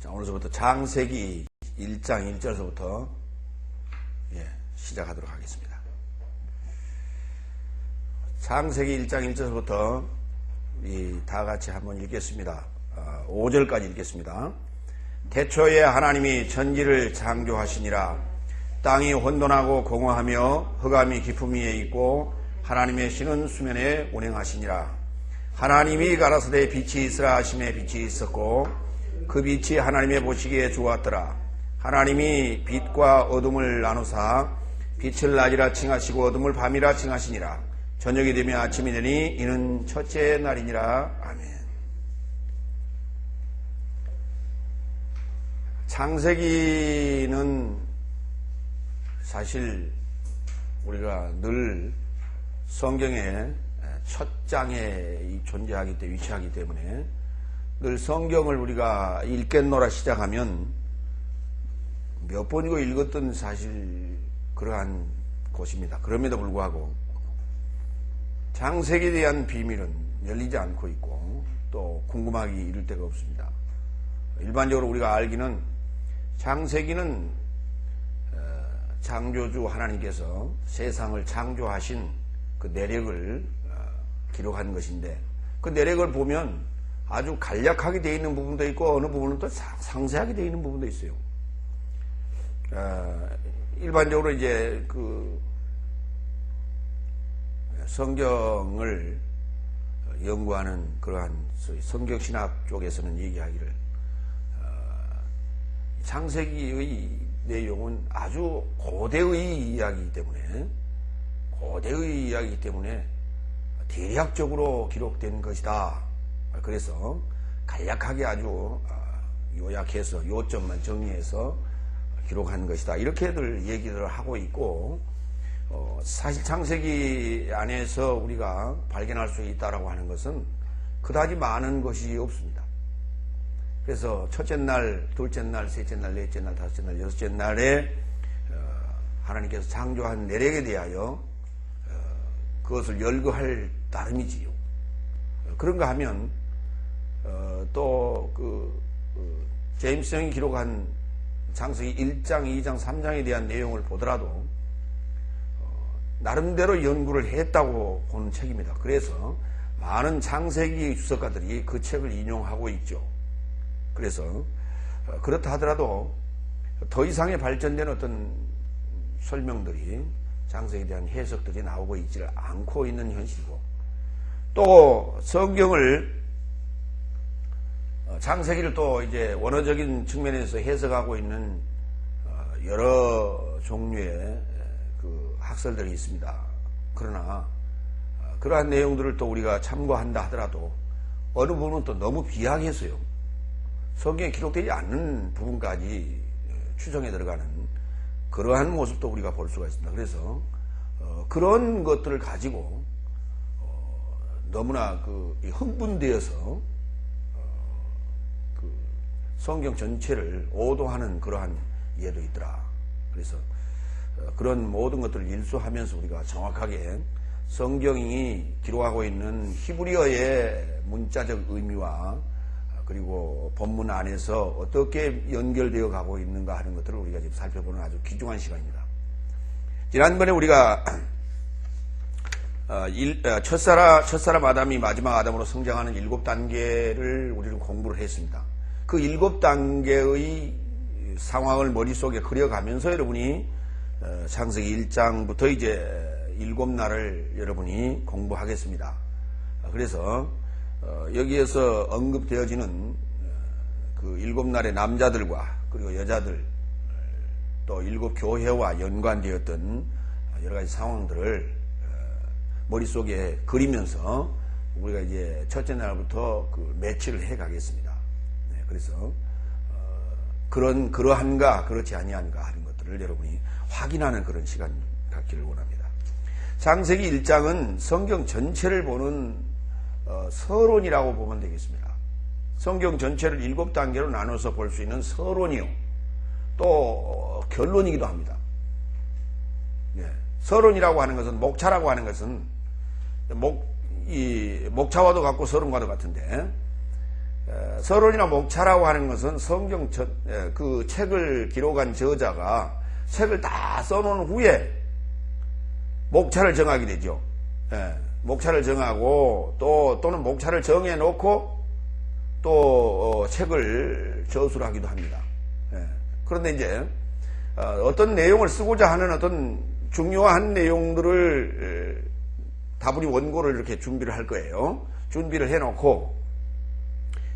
자, 오늘부터 창세기 1장 1절서부터 시작하도록 하겠습니다. 창세기 1장 1절서부터 다 같이 한번 읽겠습니다. 5절까지 읽겠습니다. 태초에 하나님이 천지를 창조하시니라. 땅이 혼돈하고 공허하며 흑암이 깊음 위에 있고 하나님의 신은 수면에 운행하시니라. 하나님이 가라사대 빛이 있으라 하심에 빛이 있었고 그 빛이 하나님의 보시기에 좋았더라. 하나님이 빛과 어둠을 나누사 빛을 낮이라 칭하시고 어둠을 밤이라 칭하시니라. 저녁이 되며 아침이 되니 이는 첫째 날이니라. 아멘. 창세기는 사실 우리가 늘 성경의 첫 장에 존재하기 때문에 위치하기 때문에 늘 성경을 우리가 읽겠노라 시작하면 몇 번이고 읽었던 사실 그러한 곳입니다. 그럼에도 불구하고 창세기에 대한 비밀은 열리지 않고 있고 또 궁금하기 이를 데가 없습니다. 일반적으로 우리가 알기는 창세기는 창조주 하나님께서 세상을 창조하신 그 내력을 기록한 것인데 그 내력을 보면 아주 간략하게 되어 있는 부분도 있고 어느 부분은 또 상세하게 되어 있는 부분도 있어요. 일반적으로 이제 그 성경을 연구하는 그러한 성경신학 쪽에서는 얘기하기를 창세기의 내용은 아주 고대의 이야기이기 때문에 대략적으로 기록된 것이다. 그래서 간략하게 아주 요약해서 요점만 정리해서 기록한 것이다. 이렇게들 얘기를 하고 있고 사실 창세기 안에서 우리가 발견할 수 있다라고 하는 것은 그다지 많은 것이 없습니다. 그래서 첫째 날, 둘째 날, 셋째 날, 넷째 날, 다섯째 날, 여섯째 날에 하나님께서 창조한 내력에 대하여 그것을 열거할 따름이지요. 그런가 하면 또 제임스 형이 기록한 창세기 1장, 2장, 3장에 대한 내용을 보더라도 나름대로 연구를 했다고 보는 책입니다. 그래서 많은 창세기 주석가들이 그 책을 인용하고 있죠. 그래서 그렇다 하더라도 더 이상의 발전된 어떤 설명들이 창세기에 대한 해석들이 나오고 있지를 않고 있는 현실이고 또 성경을 창세기를 또 이제 원어적인 측면에서 해석하고 있는 여러 종류의 그 학설들이 있습니다. 그러나 그러한 내용들을 또 우리가 참고한다 하더라도 어느 부분은 또 너무 비약해서요. 성경에 기록되지 않는 부분까지 추정해 들어가는 그러한 모습도 우리가 볼 수가 있습니다. 그래서 그런 것들을 가지고 너무나 흥분되어서 성경 전체를 오도하는 그러한 예도 있더라. 그래서 그런 모든 것들을 일수하면서 우리가 정확하게 성경이 기록하고 있는 히브리어의 문자적 의미와 그리고 본문 안에서 어떻게 연결되어 가고 있는가 하는 것들을 우리가 지금 살펴보는 아주 귀중한 시간입니다. 지난번에 우리가 첫사람 아담이 마지막 아담으로 성장하는 7단계를 우리는 공부를 했습니다. 그 7단계의 상황을 머릿속에 그려가면서 여러분이 창세기 1장부터 이제 7날을 여러분이 공부하겠습니다. 그래서 여기에서 언급되어지는 그 7날의 남자들과 그리고 여자들 또 7교회와 연관되었던 여러 가지 상황들을 머릿속에 그리면서 우리가 이제 첫째 날부터 그 매치를 해 가겠습니다. 그래서 그러한가 그렇지 아니한가 하는 것들을 여러분이 확인하는 그런 시간 갖기를 원합니다. 창세기 1장은 성경 전체를 보는 서론이라고 보면 되겠습니다. 성경 전체를 7단계로 나눠서 볼 수 있는 서론이요. 또 결론이기도 합니다. 서론이라고 하는 것은 목차라고 하는 것은 목차와도 같고 서론과도 같은데 서론이나 목차라고 하는 것은 성경 그 책을 기록한 저자가 책을 다 써놓은 후에 목차를 정하게 되죠. 목차를 정하고 또는 목차를 정해놓고 또 책을 저술을 하기도 합니다. 그런데 이제 어떤 내용을 쓰고자 하는 어떤 중요한 내용들을 다분히 원고를 이렇게 준비를 할 거예요. 준비를 해놓고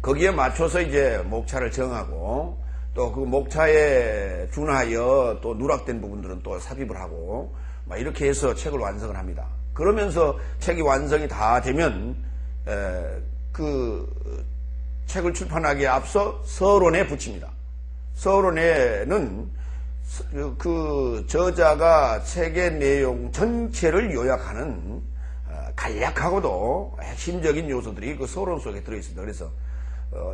거기에 맞춰서 이제 목차를 정하고 또 그 목차에 준하여 또 누락된 부분들은 또 삽입을 하고 막 이렇게 해서 책을 완성을 합니다. 그러면서 책이 완성이 다 되면 그 책을 출판하기에 앞서 서론에 붙입니다. 서론에는 그 저자가 책의 내용 전체를 요약하는 간략하고도 핵심적인 요소들이 그 서론 속에 들어있습니다. 그래서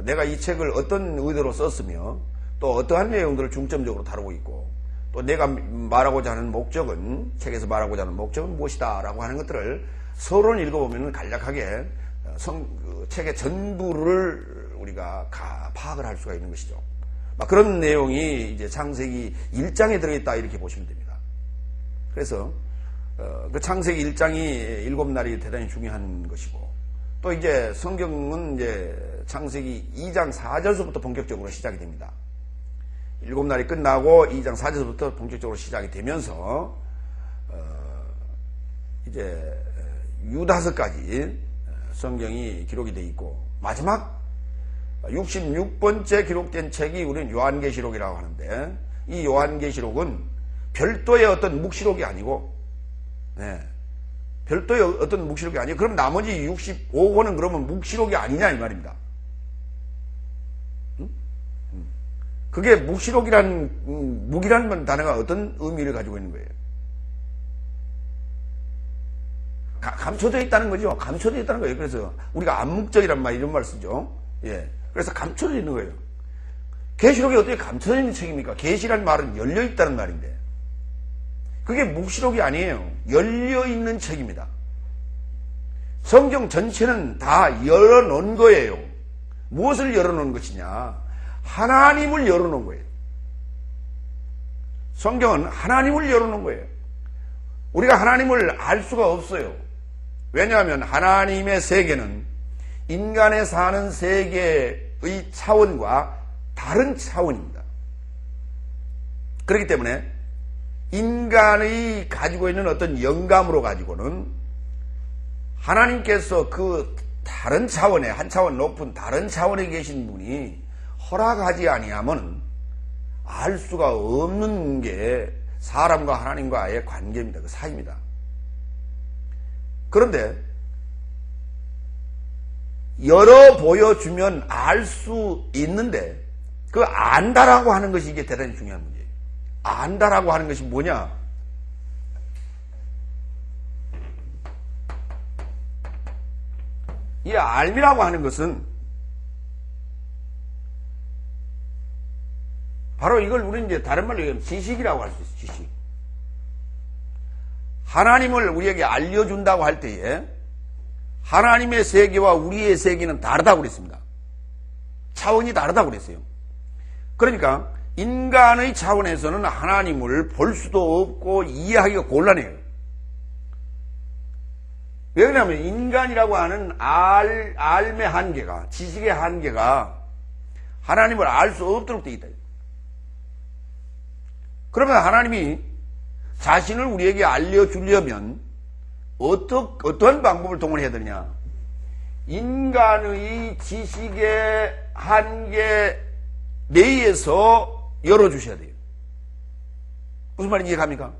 내가 이 책을 어떤 의도로 썼으며 또 어떠한 내용들을 중점적으로 다루고 있고 또 내가 말하고자 하는 목적은 책에서 말하고자 하는 목적은 무엇이다 라고 하는 것들을 서론을 읽어보면 간략하게 그 책의 전부를 우리가 파악을 할 수가 있는 것이죠. 그런 내용이 이제 창세기 1장에 들어있다 이렇게 보시면 됩니다. 그래서 그 창세기 1장이 7날이 대단히 중요한 것이고 또 이제 성경은 이제 창세기 2장 4절서부터 본격적으로 시작이 됩니다. 7날이 끝나고 2장 4절부터 본격적으로 시작이 되면서 이제 65가지 성경이 기록이 되어 있고 마지막 66번째 기록된 책이 우리는 요한계시록이라고 하는데 이 요한계시록은 별도의 어떤 묵시록이 아니고 별도의 어떤 묵시록이 아니에요. 그럼 나머지 65권은 그러면 묵시록이 아니냐 이 말입니다. 그게 묵이라는 단어가 어떤 의미를 가지고 있는 거예요? 감춰져 있다는 거죠. 감춰져 있다는 거예요. 그래서 우리가 암묵적이란 말 이런 말 쓰죠. 그래서 감춰져 있는 거예요. 계시록이 어떻게 감춰져 있는 책입니까? 계시란 말은 열려 있다는 말인데 그게 묵시록이 아니에요. 열려 있는 책입니다. 성경 전체는 다 열어놓은 거예요. 무엇을 열어놓은 것이냐? 하나님을 열어놓은 거예요. 성경은 하나님을 열어놓은 거예요. 우리가 하나님을 알 수가 없어요. 왜냐하면 하나님의 세계는 인간의 사는 세계의 차원과 다른 차원입니다. 그렇기 때문에 인간이 가지고 있는 어떤 영감으로 가지고는 하나님께서 그 다른 차원에 한 차원 높은 다른 차원에 계신 분이 허락하지 아니하면 알 수가 없는 게 사람과 하나님과의 관계입니다. 그 사이입니다. 그런데 열어 보여주면 알 수 있는데 그 안다라고 하는 것이 이게 대단히 중요한 문제예요. 안다라고 하는 것이 뭐냐? 이 알미라고 하는 것은 바로 이걸 우리는 이제 다른 말로 얘기하면 지식이라고 할 수 있어요. 지식. 하나님을 우리에게 알려준다고 할 때에 하나님의 세계와 우리의 세계는 다르다고 그랬습니다. 차원이 다르다고 그랬어요. 그러니까 인간의 차원에서는 하나님을 볼 수도 없고 이해하기가 곤란해요. 왜 그러냐면 인간이라고 하는 알의 한계가, 지식의 한계가 하나님을 알 수 없도록 되어 있다. 그러면 하나님이 자신을 우리에게 알려주려면 어떠한 방법을 동원해야 되느냐? 인간의 지식의 한계 내에서 열어주셔야 돼요. 무슨 말인지 이해갑니까?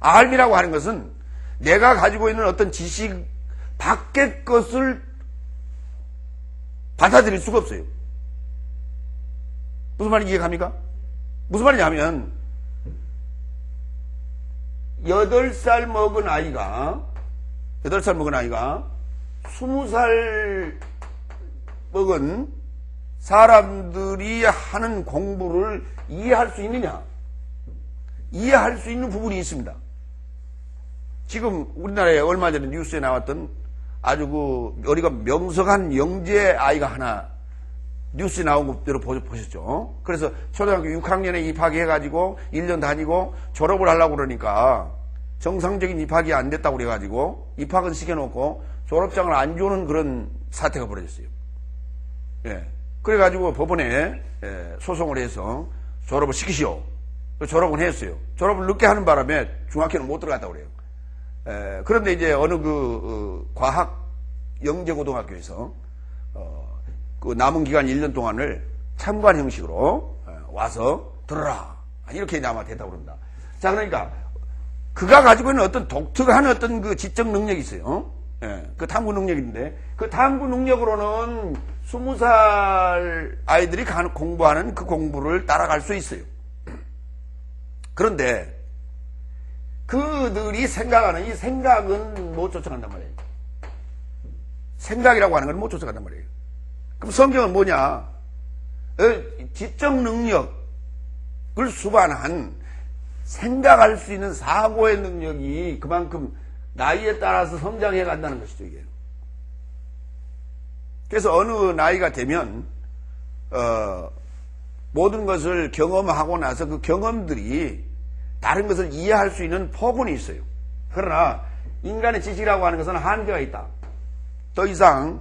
알미라고 하는 것은 내가 가지고 있는 어떤 지식 밖의 것을 받아들일 수가 없어요. 무슨 말인지 이해갑니까? 무슨 말이냐면 8살 먹은 아이가 20살 먹은 사람들이 하는 공부를 이해할 수 있느냐? 이해할 수 있는 부분이 있습니다. 지금 우리나라에 얼마 전에 뉴스에 나왔던 아주 그 우리가 명석한 영재 아이가 하나 뉴스에 나온 것대로 보셨죠. 그래서 초등학교 6학년에 입학해가지고 1년 다니고 졸업을 하려고 그러니까 정상적인 입학이 안 됐다고 그래가지고 입학은 시켜놓고 졸업장을 안 주는 그런 사태가 벌어졌어요. 예. 그래가지고 법원에 소송을 해서 졸업을 시키시오. 졸업은 했어요. 졸업을 늦게 하는 바람에 중학교는 못 들어갔다고 그래요. 그런데 이제 어느 과학 영재고등학교에서 그 남은 기간 1년 동안을 참관 형식으로 와서 들어라. 이렇게 아마 됐다고 그럽니다. 자, 그러니까 그가 가지고 있는 어떤 독특한 어떤 그 지적 능력이 있어요. 그 탐구 능력인데 그 탐구 능력으로는 20살 아이들이 공부하는 그 공부를 따라갈 수 있어요. 그런데 그들이 생각하는 이 생각은 못 쫓아간단 말이에요. 생각이라고 하는 건 못 쫓아간단 말이에요. 그럼 성경은 뭐냐? 지적 능력을 수반한 생각할 수 있는 사고의 능력이 그만큼 나이에 따라서 성장해 간다는 것이죠, 이게. 그래서 어느 나이가 되면, 모든 것을 경험하고 나서 그 경험들이 다른 것을 이해할 수 있는 폭은 있어요. 그러나 인간의 지식이라고 하는 것은 한계가 있다. 더 이상,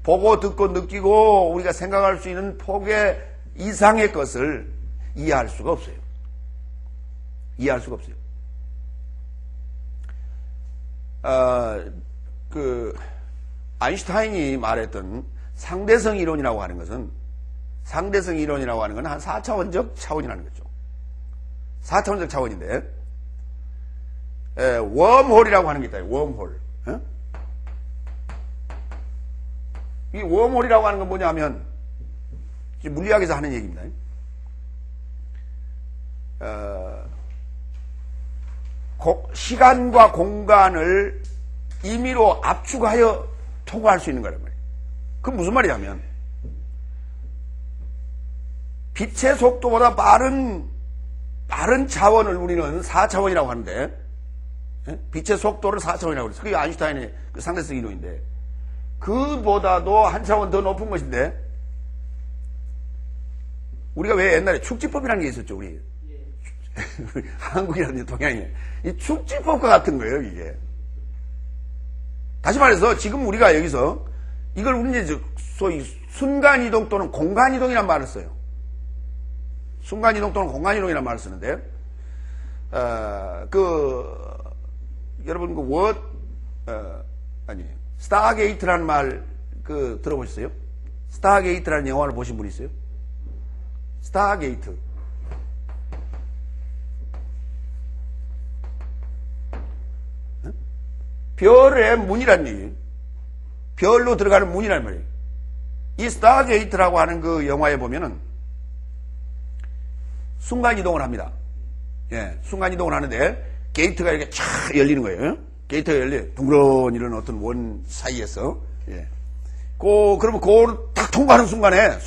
보고 듣고 느끼고 우리가 생각할 수 있는 폭의 이상의 것을 이해할 수가 없어요. 이해할 수가 없어요. 아인슈타인이 말했던 상대성 이론이라고 하는 것은 상대성 이론이라고 하는 건 한 4차원적 차원이라는 거죠. 4차원적 차원인데 웜홀이라고 하는 게 있다. 웜홀. 이 웜홀이라고 하는 건 뭐냐면 물리학에서 하는 얘기입니다. 시간과 공간을 임의로 압축하여 통과할 수 있는 거란 말이에요. 그건 무슨 말이냐면 빛의 속도보다 빠른 차원을 우리는 4차원이라고 하는데 빛의 속도를 4차원이라고 그랬어요. 그게 아인슈타인의 그 상대성 이론인데 그보다도 한 차원 더 높은 것인데 우리가 왜 옛날에 축지법이라는 게 있었죠, 우리. 한국이라든지 동양에. 이 축지법과 같은 거예요, 이게. 다시 말해서 지금 우리가 여기서 이걸 우리 이제 소위 순간이동 또는 공간이동이라는 말을 써요. 순간이동 또는 공간이동이라는 말을 쓰는데, 여러분 스타게이트라는 말, 들어보셨어요? 스타게이트라는 영화를 보신 분 있어요? 스타게이트. 별의 문이란 얘기예요. 별로 들어가는 문이란 말이에요. 이 스타게이트라고 하는 그 영화에 보면은 순간이동을 합니다. 순간이동을 하는데 게이트가 이렇게 촥 열리는 거예요. 게이트가 열려 둥그런 이런 어떤 원 사이에서 그러면 그걸 딱 통과하는 순간에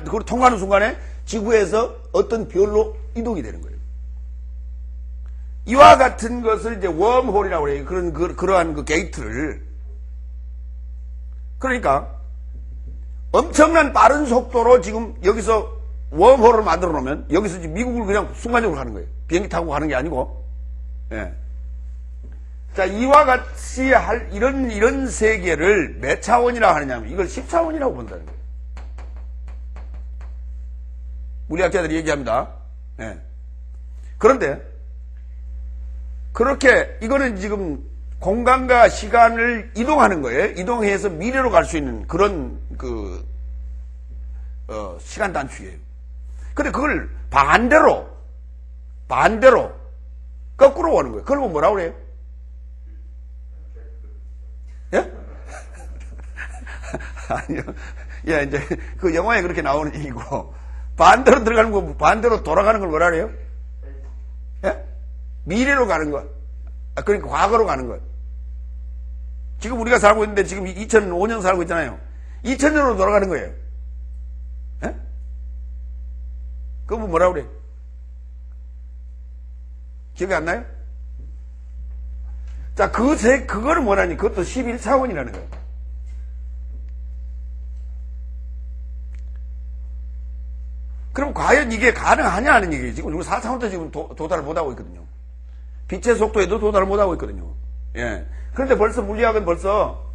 그걸 통과하는 순간에 지구에서 어떤 별로 이동이 되는 거예요. 이와 같은 것을 이제 웜홀이라고 해요. 그러한 그 게이트를. 그러니까 엄청난 빠른 속도로 지금 여기서 웜홀을 만들어 놓으면 여기서 지금 미국을 그냥 순간적으로 가는 거예요. 비행기 타고 가는 게 아니고. 자, 이와 같이 이런 세계를 몇 차원이라고 하느냐면 이걸 10차원이라고 본다는 거예요. 물리학자들이 얘기합니다. 그런데 그렇게 이거는 지금 공간과 시간을 이동하는 거예요. 이동해서 미래로 갈 수 있는 그런 시간 단축이에요. 근데 그걸 반대로 거꾸로 오는 거예요. 그걸 뭐라고 그래요? 예? 아니요. 이제 그 영화에 그렇게 나오는 얘기고 반대로 들어가는 거, 반대로 돌아가는 걸 뭐라 그래요? 예? 미래로 가는 것. 그러니까 과거로 가는 것. 지금 우리가 살고 있는데 지금 2005년 살고 있잖아요. 2000년으로 돌아가는 거예요. 예? 그거 뭐라고 그래? 기억이 안 나요? 자, 그거를 뭐라니? 그것도 11차원이라는 거예요. 그럼 과연 이게 가능하냐 하는 얘기예요. 지금 우리 4차원도 지금 도달을 못하고 있거든요. 빛의 속도에도 도달을 못하고 있거든요. 예. 그런데 벌써 물리학은 벌써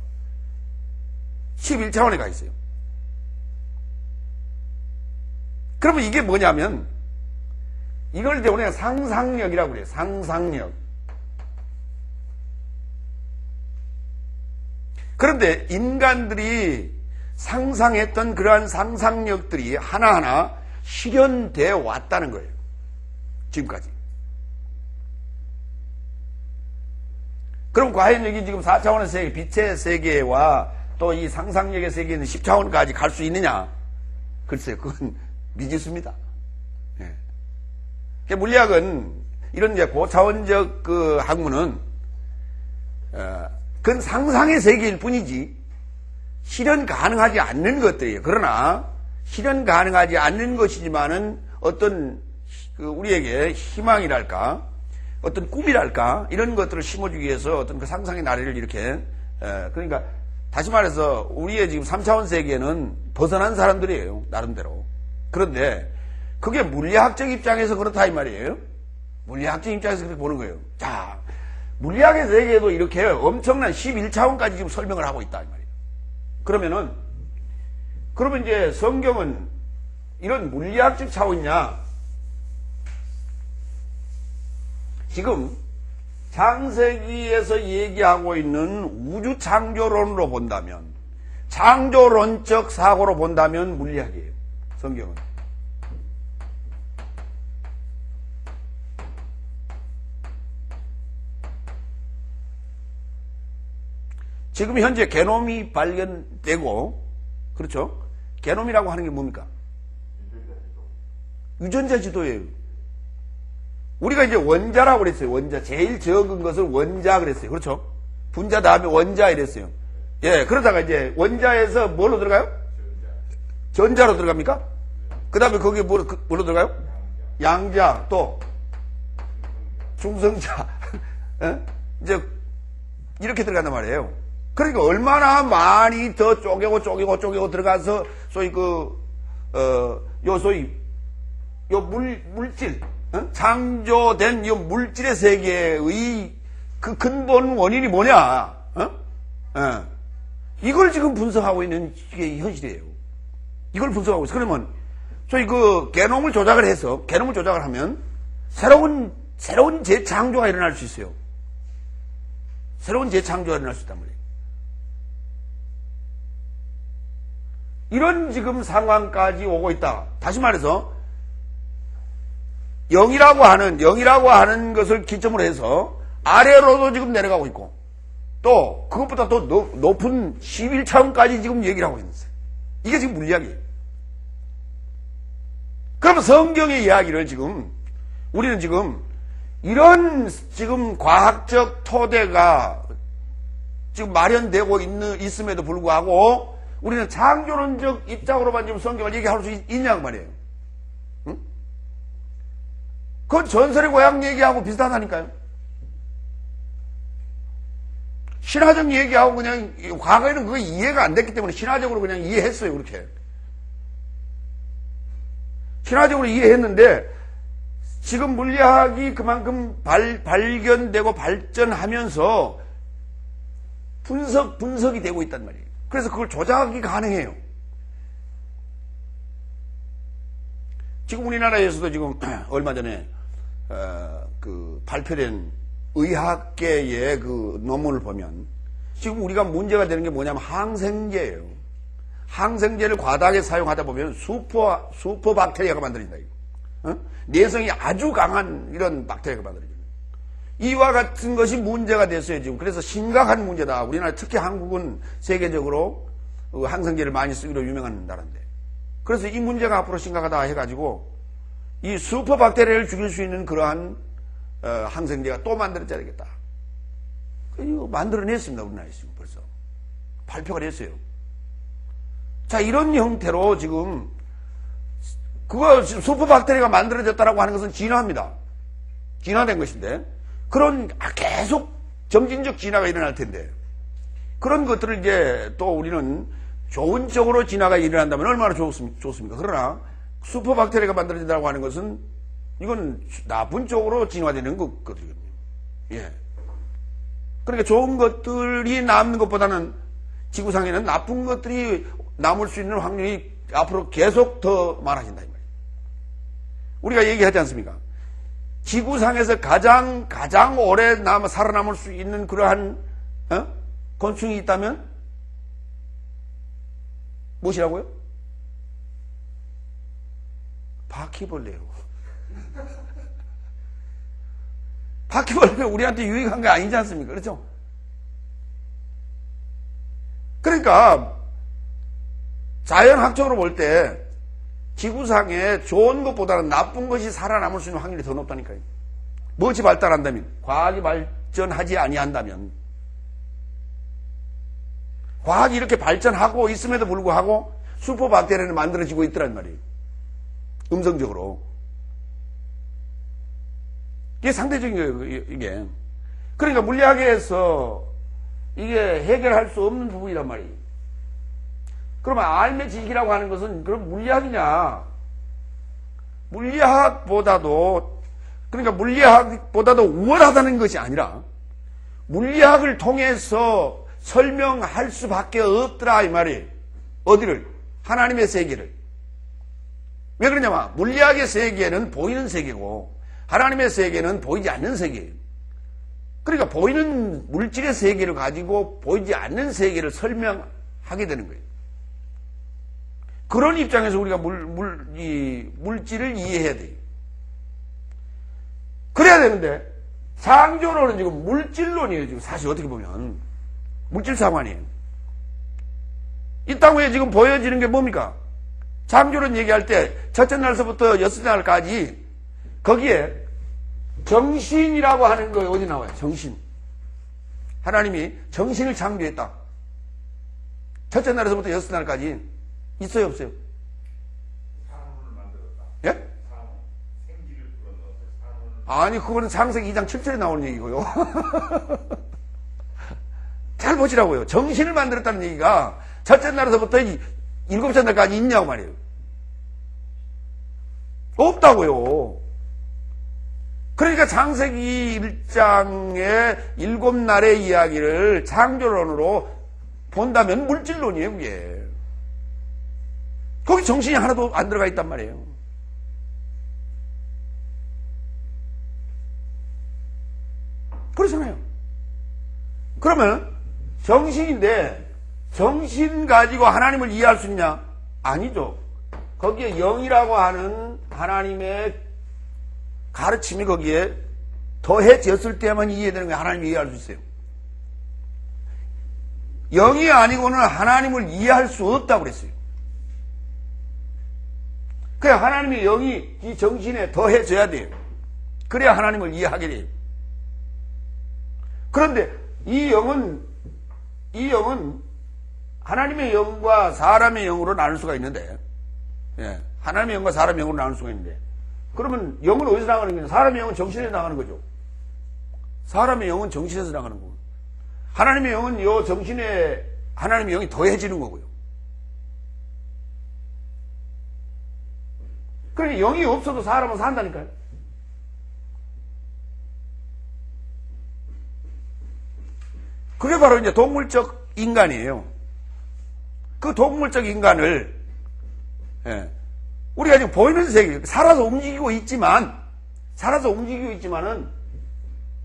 11차원에 가 있어요. 그러면 이게 뭐냐면 이걸 이제 우리가 상상력이라고 그래요. 상상력. 그런데 인간들이 상상했던 그러한 상상력들이 하나하나 실현되어 왔다는 거예요. 지금까지. 그럼 과연 여기 지금 4차원의 세계, 빛의 세계와 또 이 상상력의 세계는 10차원까지 갈 수 있느냐? 글쎄요, 그건 미지수입니다. 예. 물리학은 이런 이제 고차원적 그 학문은, 그건 상상의 세계일 뿐이지, 실현 가능하지 않는 것들이에요. 그러나, 실현 가능하지 않는 것이지만은 어떤 우리에게 희망이랄까, 어떤 꿈이랄까, 이런 것들을 심어주기 위해서 어떤 그 상상의 나래를 이렇게, 그러니까, 다시 말해서 우리의 지금 3차원 세계는 벗어난 사람들이에요. 나름대로. 그런데 그게 물리학적 입장에서 그렇다 이 말이에요. 물리학적 입장에서 그렇게 보는 거예요. 자, 물리학의 세계에도 이렇게 엄청난 11차원까지 지금 설명을 하고 있다 이 말이에요. 그러면 이제 성경은 이런 물리학적 차원이냐? 지금 창세기에서 얘기하고 있는 우주 창조론으로 본다면, 창조론적 사고로 본다면 물리학이에요. 성경은. 지금 현재 게놈이 발견되고, 그렇죠? 게놈이라고 하는 게 뭡니까? 유전자 지도예요. 우리가 이제 원자라고 그랬어요. 원자. 제일 적은 것을 원자 그랬어요. 그렇죠? 분자 다음에 원자 이랬어요. 예, 그러다가 이제 원자에서 뭘로 들어가요? 전자로 들어갑니까? 그 다음에 거기에 뭘로 들어가요? 양자, 또 중성자. 이제 이렇게 들어간단 말이에요. 그러니까 얼마나 많이 더 쪼개고 들어가서 소위 물질, 창조된 이 물질의 세계의 그 근본 원인이 뭐냐? 이걸 지금 분석하고 있는 게 현실이에요. 이걸 분석하고 있어요. 그러면 소위 그 게놈을 조작을 해서 게놈을 조작을 하면 새로운 재창조가 일어날 수 있어요. 새로운 재창조가 일어날 수 있단 말이에요. 이런 지금 상황까지 오고 있다. 다시 말해서 영이라고 하는 것을 기점으로 해서 아래로도 지금 내려가고 있고, 또 그것보다 더 높은 11차원까지 지금 얘기를 하고 있는 거예요. 이게 지금 물리학이에요. 그러면 성경의 이야기를 우리는 지금 이런 지금 과학적 토대가 지금 마련되고 있음에도 불구하고 우리는 창조론적 입장으로만 지금 성경을 얘기할 수 있냐고 말이에요. 응? 그건 전설의 고향 얘기하고 비슷하다니까요. 신화적 얘기하고 그냥 과거에는 그거 이해가 안 됐기 때문에 신화적으로 그냥 이해했어요. 그렇게 신화적으로 이해했는데 지금 물리학이 그만큼 발견되고 발전하면서 분석이 되고 있단 말이에요. 그래서 그걸 조작이 가능해요. 지금 우리나라에서도 지금 얼마 전에 발표된 의학계의 그 논문을 보면 지금 우리가 문제가 되는 게 뭐냐면 항생제예요. 항생제를 과다하게 사용하다 보면 슈퍼 박테리아가 만들어진다. 내성이 아주 강한 이런 박테리아가 만들어져요. 이와 같은 것이 문제가 됐어요, 지금. 그래서 심각한 문제다. 우리나라 특히 한국은 세계적으로 항생제를 많이 쓰기로 유명한 나라인데. 그래서 이 문제가 앞으로 심각하다 해가지고 이 슈퍼 박테리아를 죽일 수 있는 그러한 항생제가 또 만들어져야 되겠다. 이거 만들어냈습니다, 우리나라에서 지금 벌써. 발표가 됐어요. 자, 이런 형태로 지금 그거 슈퍼 박테리아가 만들어졌다라고 하는 것은 진화입니다. 진화된 것인데 그런 계속 점진적 진화가 일어날 텐데 그런 것들을 이제 또 우리는 좋은 쪽으로 진화가 일어난다면 얼마나 좋습니까? 그러나 슈퍼박테리아가 만들어진다고 하는 것은 이건 나쁜 쪽으로 진화되는 거거든요. 예. 그러니까 좋은 것들이 남는 것보다는 지구상에는 나쁜 것들이 남을 수 있는 확률이 앞으로 계속 더 많아진다 이 말이에요. 우리가 얘기하지 않습니까? 지구상에서 가장 오래 살아남을 수 있는 그러한 곤충이 있다면 무엇이라고요? 바퀴벌레요. 바퀴벌레가 우리한테 유익한 게 아니지 않습니까? 그렇죠? 그러니까 자연학적으로 볼 때 지구상에 좋은 것보다는 나쁜 것이 살아남을 수 있는 확률이 더 높다니까요. 무엇이 발달한다면, 과학이 발전하지 아니한다면, 과학이 이렇게 발전하고 있음에도 불구하고 슈퍼박테리아는 만들어지고 있더란 말이에요. 음성적으로. 이게 상대적인 거예요, 이게. 그러니까 물리학에서 이게 해결할 수 없는 부분이란 말이에요. 그러면 알매 지식이라고 하는 것은 그럼 물리학이냐? 물리학보다도 우월하다는 것이 아니라 물리학을 통해서 설명할 수밖에 없더라 이 말이에요. 어디를? 하나님의 세계를. 왜 그러냐면 물리학의 세계는 보이는 세계고 하나님의 세계는 보이지 않는 세계예요. 그러니까 보이는 물질의 세계를 가지고 보이지 않는 세계를 설명하게 되는 거예요. 그런 입장에서 우리가 물질을 이해해야 돼요. 그래야 되는데 창조론은 지금 물질론이에요. 지금 사실 어떻게 보면 물질 상관이에요. 이 땅 위에 지금 보여지는 게 뭡니까? 창조론 얘기할 때 첫째 날서부터 여섯째 날까지 거기에 정신이라고 하는 거 어디 나와요? 정신. 하나님이 정신을 창조했다. 첫째 날에서부터 여섯째 날까지 있어요, 없어요? 사물을 만들었다. 예? 사물. 생기를 불어넣어서 사물을. 아니, 그거는 창세기 2장 7절에 나오는 얘기고요. 잘 보시라고요. 정신을 만들었다는 얘기가 첫째 날에서부터 일곱째 날까지 있냐고 말이에요. 없다고요. 그러니까 창세기 1장의 7날의 이야기를 창조론으로 본다면 물질론이에요, 그게. 거기 정신이 하나도 안 들어가 있단 말이에요. 그렇잖아요. 그러면 정신인데 정신 가지고 하나님을 이해할 수 있냐? 아니죠. 거기에 영이라고 하는 하나님의 가르침이 거기에 더해졌을 때만 이해되는 거예요. 하나님을 이해할 수 있어요. 영이 아니고는 하나님을 이해할 수 없다고 그랬어요. 그래, 하나님의 영이 이 정신에 더해져야 돼요. 그래야 하나님을 이해하게 돼요. 그런데 이 영은 하나님의 영과 사람의 영으로 나눌 수가 있는데, 예, 하나님의 영과 사람의 영으로 나눌 수가 있는데, 그러면 영은 어디서 나가는 거냐? 사람의 영은 정신에서 나가는 거죠. 사람의 영은 정신에서 나가는 거고, 하나님의 영은 요 정신에 하나님의 영이 더해지는 거고요. 그러니까 영이 없어도 사람은 산다니까요. 그게 바로 이제 동물적 인간이에요. 그 동물적 인간을, 예, 우리가 지금 보이는 세계, 살아서 움직이고 있지만은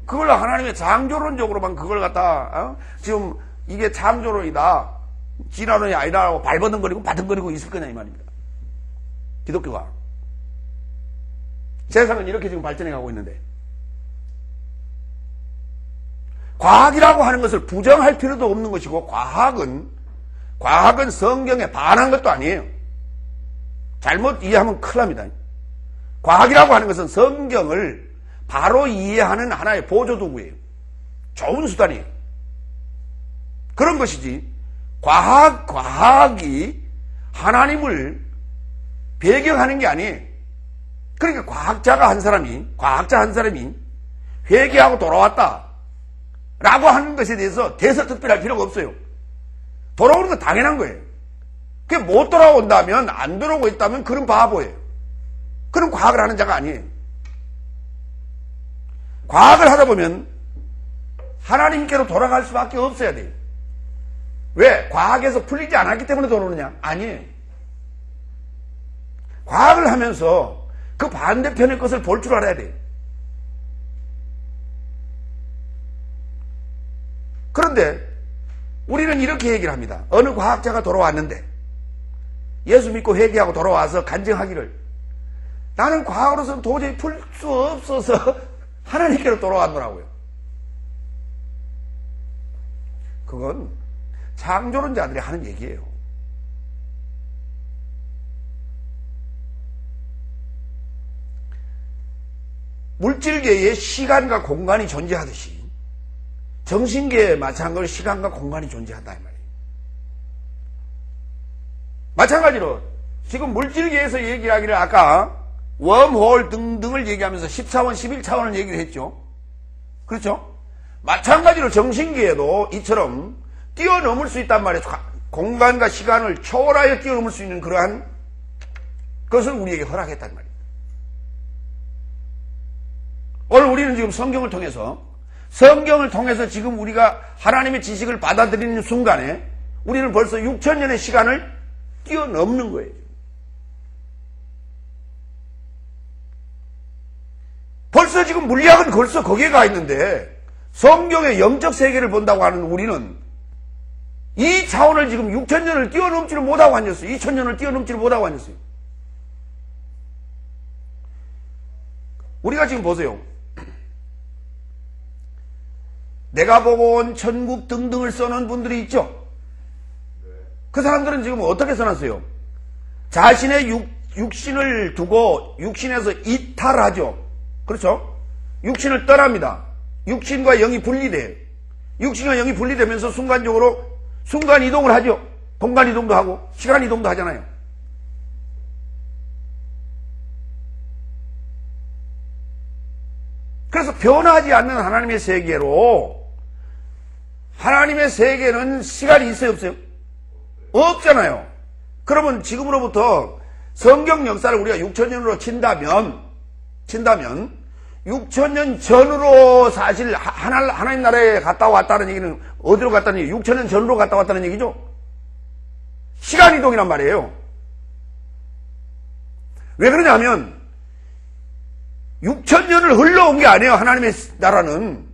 그걸 하나님의 창조론적으로만 그걸 갖다, 지금 이게 창조론이다, 진화론이 아니라고 발버둥거리고 바둥거리고 있을 거냐 이 말입니다. 기독교가. 세상은 이렇게 지금 발전해 가고 있는데, 과학이라고 하는 것을 부정할 필요도 없는 것이고, 과학은 성경에 반한 것도 아니에요. 잘못 이해하면 큰일 납니다. 과학이라고 하는 것은 성경을 바로 이해하는 하나의 보조도구예요. 좋은 수단이에요. 그런 것이지, 과학이 하나님을 배경하는 게 아니에요. 그러니까 과학자 한 사람이 회개하고 돌아왔다 라고 하는 것에 대해서 대서특별할 필요가 없어요. 돌아오는 건 당연한 거예요. 그게 못 돌아온다면, 안 돌아오고 있다면 그런 바보예요. 과학을 하는 자가 아니에요. 과학을 하다 보면 하나님께로 돌아갈 수밖에 없어야 돼요. 왜? 과학에서 풀리지 않았기 때문에 돌아오느냐? 아니에요. 과학을 하면서 그 반대편의 것을 볼 줄 알아야 돼요. 그런데 우리는 이렇게 얘기를 합니다. 어느 과학자가 돌아왔는데 예수 믿고 회개하고 돌아와서 간증하기를 나는 과학으로서는 도저히 풀 수 없어서 하나님께로 돌아왔더라고요. 그건 창조론자들이 하는 얘기예요. 물질계에 시간과 공간이 존재하듯이 정신계에 마찬가지로 시간과 공간이 존재한다 이 말이에요. 마찬가지로 지금 물질계에서 얘기하기를 아까 웜홀 등등을 얘기하면서 10차원, 11차원을 얘기를 했죠. 그렇죠? 마찬가지로 정신계에도 이처럼 뛰어넘을 수 있단 말이에요. 공간과 시간을 초월하여 뛰어넘을 수 있는 그러한 것을 우리에게 허락했단 말이에요. 오늘 우리는 지금 성경을 통해서 지금 우리가 하나님의 지식을 받아들이는 순간에 우리는 벌써 6천년의 시간을 뛰어넘는 거예요. 벌써 지금 물리학은 벌써 거기에 가 있는데 성경의 영적 세계를 본다고 하는 우리는 이 차원을 지금 6천년을 뛰어넘지를 못하고 앉았어요. 2천년을 뛰어넘지를 못하고 앉았어요. 우리가 지금 보세요. 내가 보고 온 천국 등등을 써놓은 분들이 있죠. 그 사람들은 지금 어떻게 써놨어요? 자신의 육신을 두고 육신에서 이탈하죠. 그렇죠? 육신을 떠납니다. 육신과 영이 분리돼요. 육신과 영이 분리되면서 순간적으로 순간 이동을 하죠. 공간 이동도 하고 시간 이동도 하잖아요. 그래서 변하지 않는 하나님의 세계로 하나님의 세계는 시간이 있어요 없어요? 없잖아요. 그러면 지금으로부터 성경 역사를 우리가 6천년으로 친다면 6천년 전으로 사실 하나님 나라에 갔다 왔다는 얘기는 어디로 갔다는 얘기? 6천년 전으로 갔다 왔다는 얘기죠. 시간 이동이란 말이에요. 왜 그러냐면 6천년을 흘러온 게 아니에요. 하나님의 나라는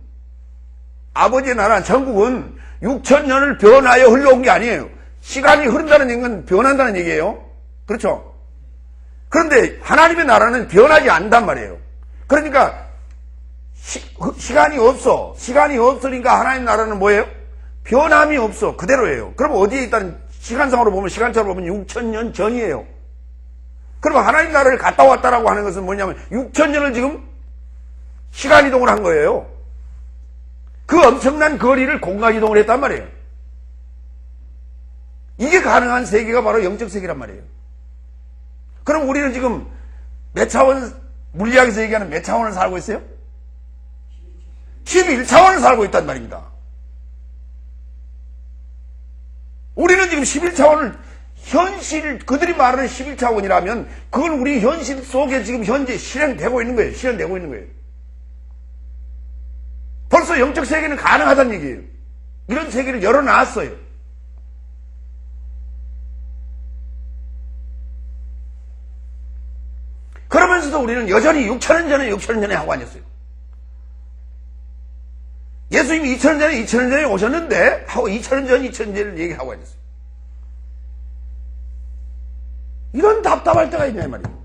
아버지의 나라는 천국은 6천년을 변하여 흘러온 게 아니에요. 시간이 흐른다는 얘기는 변한다는 얘기예요. 그렇죠? 그런데 하나님의 나라는 변하지 않는단 말이에요. 그러니까 시간이 없어. 시간이 없으니까 하나님 나라는 뭐예요? 변함이 없어. 그대로예요. 그럼 어디에 있다는 시간상으로 보면 시간차로 보면 6천년 전이에요. 그럼 하나님 나라를 갔다 왔다라고 하는 것은 뭐냐면 6천년을 지금 시간 이동을 한 거예요. 그 엄청난 거리를 공간 이동을 했단 말이에요. 이게 가능한 세계가 바로 영적 세계란 말이에요. 그럼 우리는 지금 몇 차원, 물리학에서 얘기하는 몇 차원을 살고 있어요? 11차원을 살고 있단 말입니다. 우리는 지금 11차원을 현실, 그들이 말하는 11차원이라면 그건 우리 현실 속에 지금 현재 실현되고 있는 거예요. 실현되고 있는 거예요. 벌써 영적 세계는 가능하다는 얘기예요. 이런 세계를 열어놨어요. 그러면서도 우리는 여전히 6천년 전에 하고 앉았어요. 예수님이 2천년 전에 오셨는데 하고 2천년 전을 얘기하고 앉았어요. 이런 답답할 때가 있냐 이 말이에요.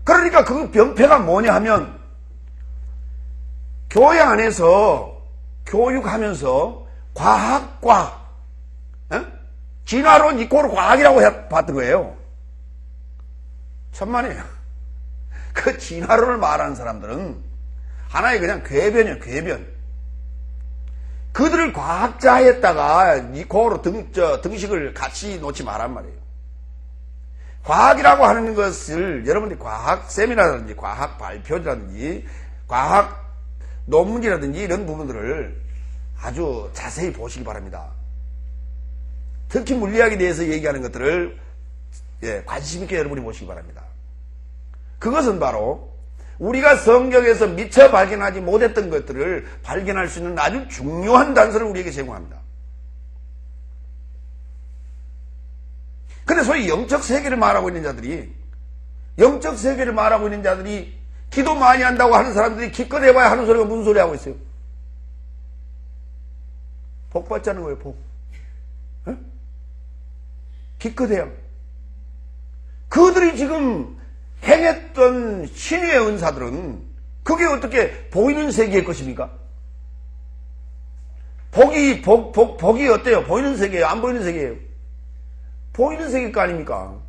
그러니까 그 병폐가 뭐냐 하면 교회 안에서 교육하면서 과학과 진화론 이코르 과학이라고 봤던 거예요. 천만에요. 그 진화론을 말하는 사람들은 하나의 그냥 궤변이에요. 궤변. 그들을 과학자에다가 이코르 등식을 같이 놓지 말란 말이에요. 과학이라고 하는 것을 여러분들이 과학 세미나라든지 과학 발표라든지 과학 논문이라든지 이런 부분들을 아주 자세히 보시기 바랍니다. 특히 물리학에 대해서 얘기하는 것들을 관심 있게 여러분이 보시기 바랍니다. 그것은 바로 우리가 성경에서 미처 발견하지 못했던 것들을 발견할 수 있는 아주 중요한 단서를 우리에게 제공합니다. 근데 소위 영적 세계를 말하고 있는 자들이 기도 많이 한다고 하는 사람들이 기껏 해봐야 하는 소리가 무슨 소리 하고 있어요? 복 받자는 거예요, 복. 에? 기껏 해야. 그들이 지금 행했던 신유의 은사들은 그게 어떻게 보이는 세계의 것입니까? 복이 어때요? 보이는 세계예요? 안 보이는 세계예요? 보이는 세계일 거 아닙니까?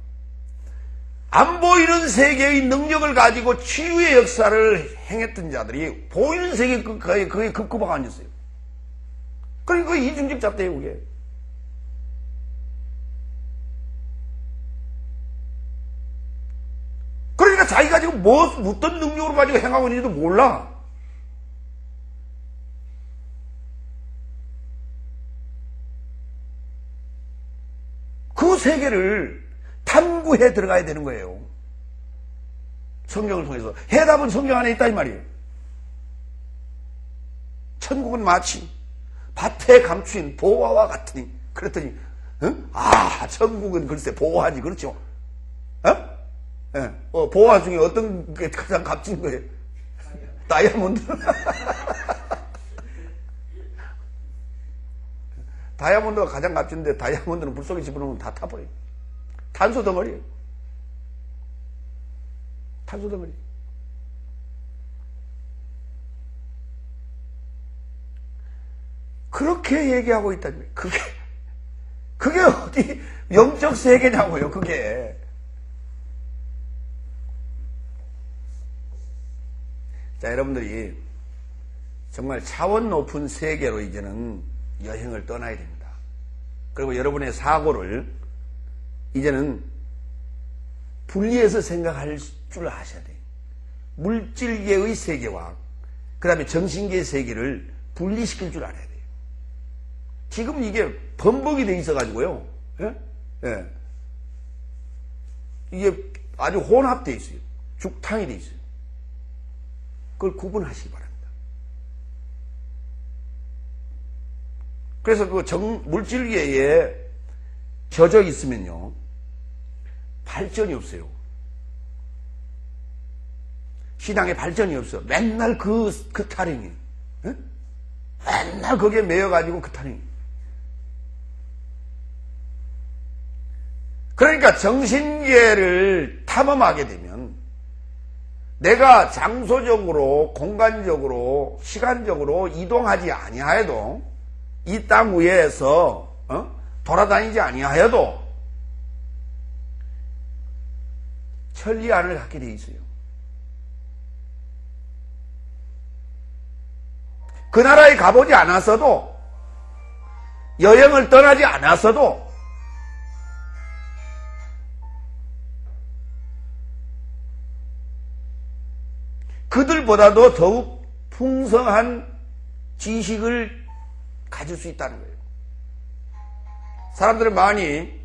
안 보이는 세계의 능력을 가지고 치유의 역사를 행했던 자들이 보이는 세계 그게 급급하게 앉았어요. 그러니까 그게 이중직 잣대예요, 그게. 그러니까 자기가 지금 어떤 능력으로 가지고 행하고 있는지도 몰라. 그 세계를 탐구해 들어가야 되는 거예요. 성경을 통해서. 해답은 성경 안에 있다 이 말이에요. 천국은 마치 밭에 감추인 보화와 같으니. 그랬더니 천국은 글쎄 보화지, 그렇죠? 보화 중에 어떤 게 가장 값진 거예요? 다이아몬드. 다이아몬드가 가장 값진데 다이아몬드는 불 속에 집어넣으면 다 타버려요. 탄소 덩어리예요. 탄소 덩어리. 그렇게 얘기하고 있다니. 그게 어디 영적 세계냐고요, 그게. 자, 여러분들이 정말 차원 높은 세계로 이제는 여행을 떠나야 됩니다. 그리고 여러분의 사고를 이제는 분리해서 생각할 줄 아셔야 돼요. 물질계의 세계와 그 다음에 정신계의 세계를 분리시킬 줄 알아야 돼요. 지금 이게 범벅이 돼 있어가지고요. 예? 이게 아주 혼합돼 있어요. 죽탕이 돼 있어요. 그걸 구분하시기 바랍니다. 그래서 그 물질계에 젖어 있으면요, 발전이 없어요. 신앙에 발전이 없어. 맨날 그 타령이에요. 예? 맨날 거기에 매여가지고 그 타령이에요. 그러니까 정신계를 탐험하게 되면 내가 장소적으로, 공간적으로, 시간적으로 이동하지 아니하여도, 이 땅 위에서 돌아다니지 아니하여도 천리안을 갖게 돼 있어요. 그 나라에 가보지 않았어도, 여행을 떠나지 않았어도 그들보다도 더욱 풍성한 지식을 가질 수 있다는 거예요. 사람들은 많이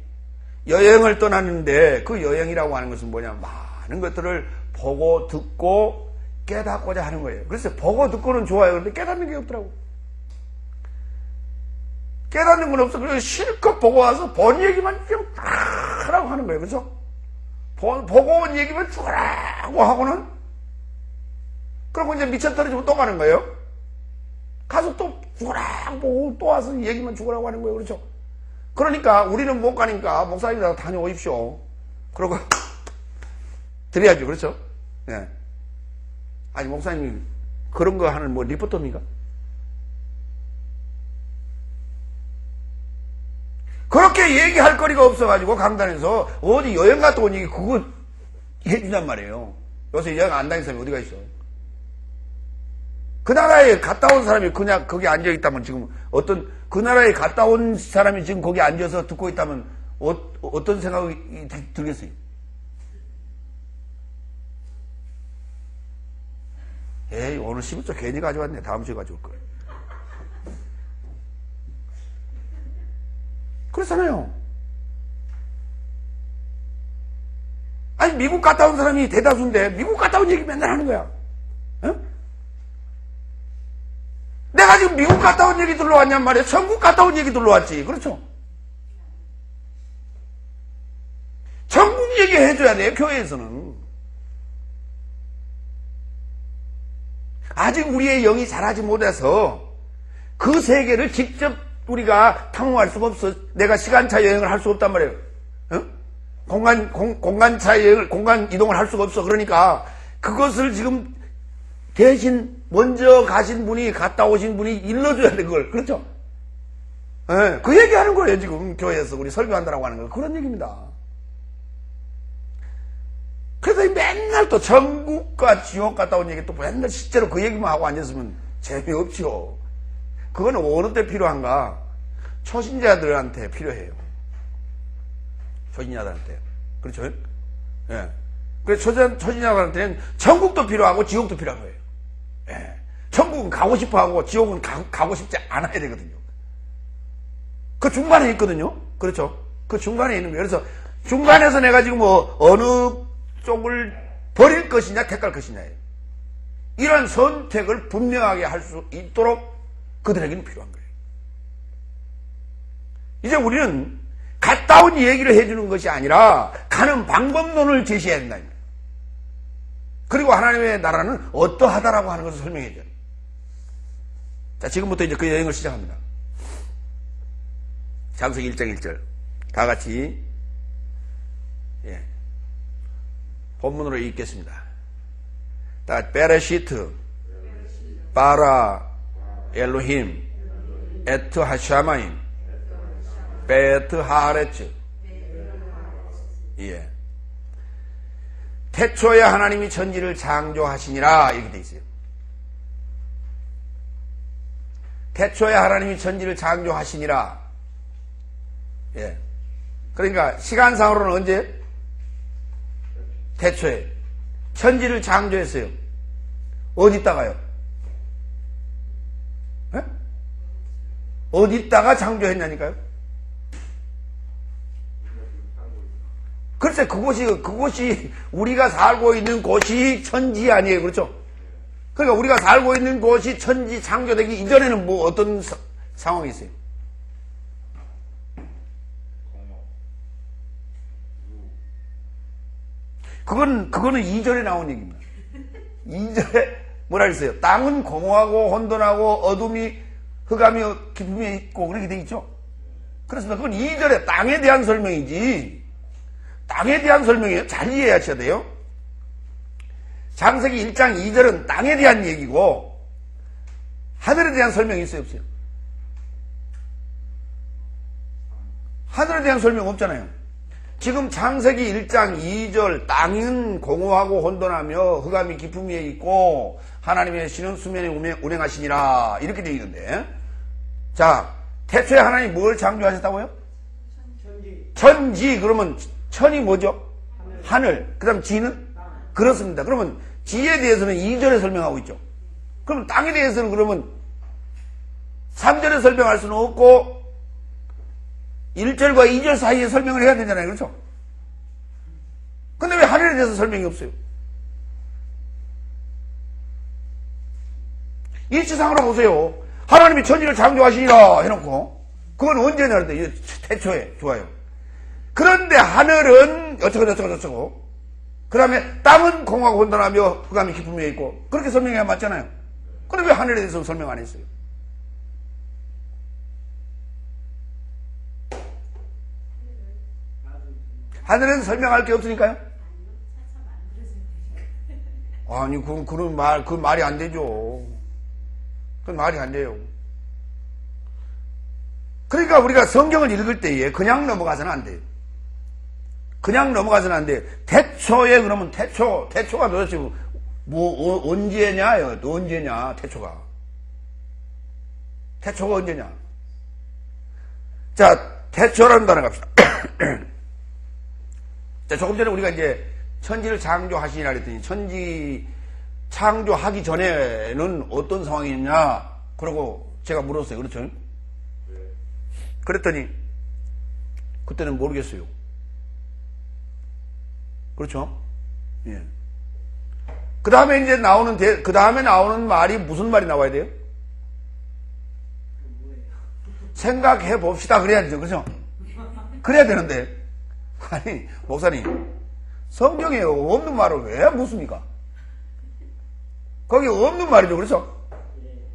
여행을 떠났는데 그 여행이라고 하는 것은 뭐냐, 많은 것들을 보고 듣고 깨닫고자 하는 거예요. 그래서 보고 듣고는 좋아요. 그런데 깨닫는 게 없더라고. 깨닫는 건 없어. 그래서 실컷 보고 와서 본 얘기만 좀 하라고 하는 거예요. 그래서 보고 온 얘기만 죽으라고 하고는, 그러고 이제 미쳐 떨어지면 또 가는 거예요. 가서 또 죽으라고 보고 또 와서 얘기만 죽으라고 하는 거예요. 그렇죠? 그러니까 우리는 못 가니까 목사님이라도 다녀오십시오. 그러고 드려야죠. 그렇죠? 예. 아니, 목사님이 그런 거 하는 뭐 리포터입니까? 그렇게 얘기할 거리가 없어가지고 강단에서 어디 여행 갔다 온 얘기 그거 해주냔 말이에요. 요새 여행 안 다니는 사람이 어디가 있어? 그 나라에 갔다 온 사람이 그냥 거기 앉아있다면 지금 그 나라에 갔다 온 사람이 지금 거기 앉아서 듣고 있다면 어떤 생각이 들겠어요? 에이, 오늘 11조 괜히 가져왔네. 다음 주에 가져올 거예요. 그렇잖아요. 아니, 미국 갔다 온 사람이 대다수인데 미국 갔다 온 얘기 맨날 하는 거야. 어? 내가 지금 미국 갔다 온 얘기 들러 왔냔 말이야. 천국 갔다 온 얘기 들러 왔지. 그렇죠? 천국 얘기 해줘야 돼요, 교회에서는. 아직 우리의 영이 자라지 못해서 그 세계를 직접 우리가 탐험할 수가 없어. 내가 시간차 여행을 할 수 없단 말이에요. 어? 공간차 여행을, 공간 이동을 할 수가 없어. 그러니까 그것을 지금 대신 먼저 가신 분이, 갔다 오신 분이 일러줘야 돼, 그걸. 그렇죠? 예, 그 얘기 하는 거예요, 지금 교회에서 우리 설교한다라고 하는 거. 그런 얘기입니다. 그래서 맨날 또 천국과 지옥 갔다 온 얘기 또 맨날 실제로 그 얘기만 하고 앉았으면 재미없지요. 그거는 어느 때 필요한가? 초신자들한테 필요해요. 초신자들한테. 그렇죠? 예. 그래서 초신자들한테는 천국도 필요하고 지옥도 필요한 거예요. 예. 천국은 가고 싶어 하고 지옥은 가고 싶지 않아야 되거든요. 그 중간에 있거든요. 그렇죠? 그 중간에 있는 거예요. 그래서 중간에서 내가 지금 뭐 어느 쪽을 버릴 것이냐 택할 것이냐예요. 이런 선택을 분명하게 할 수 있도록 그들에게는 필요한 거예요. 이제 우리는 갔다 온 얘기를 해주는 것이 아니라 가는 방법론을 제시해야 된다. 그리고 하나님의 나라는 어떠하다라고 하는 것을 설명해 줘요. 자, 지금부터 이제 그 여행을 시작합니다. 창세기 1장 1절. 다 같이, 예. 본문으로 읽겠습니다. 다 베레시트, 바라, 엘로힘, 에트 하샤마임, 베트 하레츠. 예. 태초에 하나님이 천지를 창조하시니라. 이렇게 돼 있어요. 태초에 하나님이 천지를 창조하시니라. 예. 그러니까 시간상으로는 언제? 태초에 천지를 창조했어요. 어디다가요? 예? 어디다가 창조했냐니까요? 글쎄, 그곳이 우리가 살고 있는 곳이 천지 아니에요. 그렇죠? 그러니까 우리가 살고 있는 곳이 천지 창조되기 이전에는 뭐 어떤 상황이 있어요? 그거는 이전에 나온 얘기입니다. 이전에 뭐라 그랬어요? 땅은 공허하고 혼돈하고 어둠이 흑암이 깊음이 있고 그렇게 돼 있죠? 그렇습니다. 그건 이전에 땅에 대한 설명이지. 땅에 대한 설명이에요. 잘 이해하셔야 돼요. 창세기 1장 2절은 땅에 대한 얘기고 하늘에 대한 설명이 있어요, 없어요? 하늘에 대한 설명 없잖아요. 지금 창세기 1장 2절 땅은 공허하고 혼돈하며 흑암이 깊음 위에 있고 하나님의 신은 수면에 운행하시니라 이렇게 되어 있는데, 자, 태초에 하나님이 뭘 창조하셨다고요? 천지. 그러면 천이 뭐죠? 하늘. 그 다음 지는? 그렇습니다. 그러면 지에 대해서는 2절에 설명하고 있죠. 그럼 땅에 대해서는 그러면 3절에 설명할 수는 없고 1절과 2절 사이에 설명을 해야 되잖아요. 그렇죠? 근데 왜 하늘에 대해서 설명이 없어요? 일치상으로 보세요. 하나님이 천지를 창조하시니라 해놓고 그건 언제냐 그랬더니 태초에. 좋아요. 그런데 하늘은 어쩌고 그 다음에 땅은 공허하고 혼돈하며 흑암이 깊음 위에 있고 그렇게 설명해야 맞잖아요. 그런데 왜 하늘에 대해서 설명 안 했어요? 하늘에는 설명할 게 없으니까요? 아니, 그건 말이 안 되죠. 그건 말이 안 돼요. 그러니까 우리가 성경을 읽을 때에 그냥 넘어가서는 안 돼요. 그냥 넘어가서는 안 돼요. 태초에 그러면 태초가 도대체 언제냐? 언제냐, 태초가. 태초가 언제냐? 자, 태초라는 단어 갑시다. 자, 조금 전에 우리가 이제 천지를 창조하시니라 그랬더니 천지 창조하기 전에는 어떤 상황이었냐? 그러고 제가 물었어요. 그렇죠? 그랬더니 그때는 모르겠어요. 그렇죠? 예. 그 다음에 이제 나오는, 그 다음에 나오는 말이 무슨 말이 나와야 돼요? 생각해 봅시다. 그래야죠. 그죠? 그래야 되는데. 아니, 목사님. 성경에 없는 말을 왜 묻습니까? 거기 없는 말이죠. 그렇죠?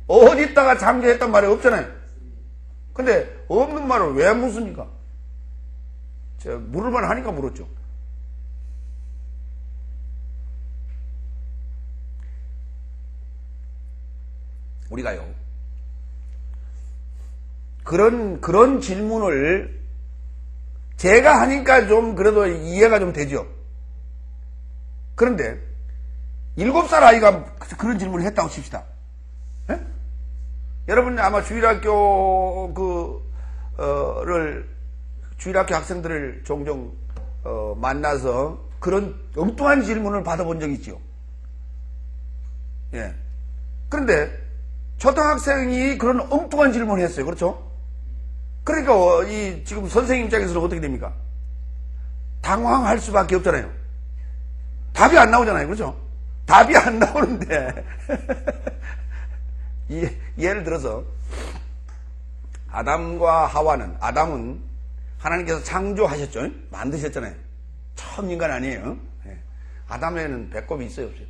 어디다가 창조했단 말이 없잖아요. 근데 없는 말을 왜 묻습니까? 제가 물을만 하니까 물었죠. 우리가요. 그런 질문을 제가 하니까 좀 그래도 이해가 좀 되죠. 그런데 7살 아이가 그런 질문을 했다고 칩시다. 예? 여러분 아마 주일학교 주일학교 학생들을 종종 만나서 그런 엉뚱한 질문을 받아본 적이 있죠. 예. 그런데 초등학생이 그런 엉뚱한 질문을 했어요. 그렇죠? 그러니까 지금 선생님 입장에서는 어떻게 됩니까? 당황할 수밖에 없잖아요. 답이 안 나오잖아요. 그렇죠? 답이 안 나오는데 예를 들어서 아담은 하나님께서 창조하셨죠. 만드셨잖아요. 처음 인간 아니에요. 예. 아담에는 배꼽이 있어요, 없어요?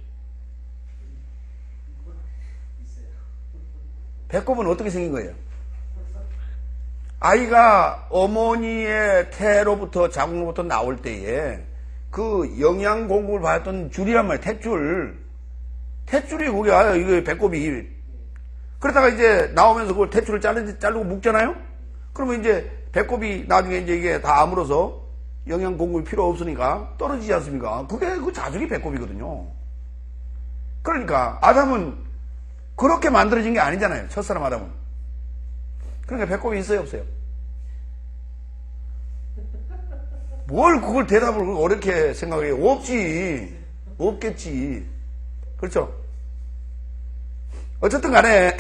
배꼽은 어떻게 생긴 거예요? 아이가 어머니의 태로부터 자궁으로부터 나올 때에 그 영양 공급을 받았던 줄이란 말이에요. 탯줄이 거기 와요. 이거 배꼽이. 그러다가 이제 나오면서 그걸 탯줄을 자르고 묶잖아요? 그러면 이제 배꼽이 나중에 이제 이게 다 아물어서 영양 공급이 필요 없으니까 떨어지지 않습니까? 그게 그 자석이 배꼽이거든요. 그러니까 아담은 그렇게 만들어진 게 아니잖아요. 첫사람 아담은. 그러니까 배꼽이 있어요, 없어요? 뭘 그걸 대답을 어렵게 생각해요? 없지. 없겠지. 그렇죠? 어쨌든 간에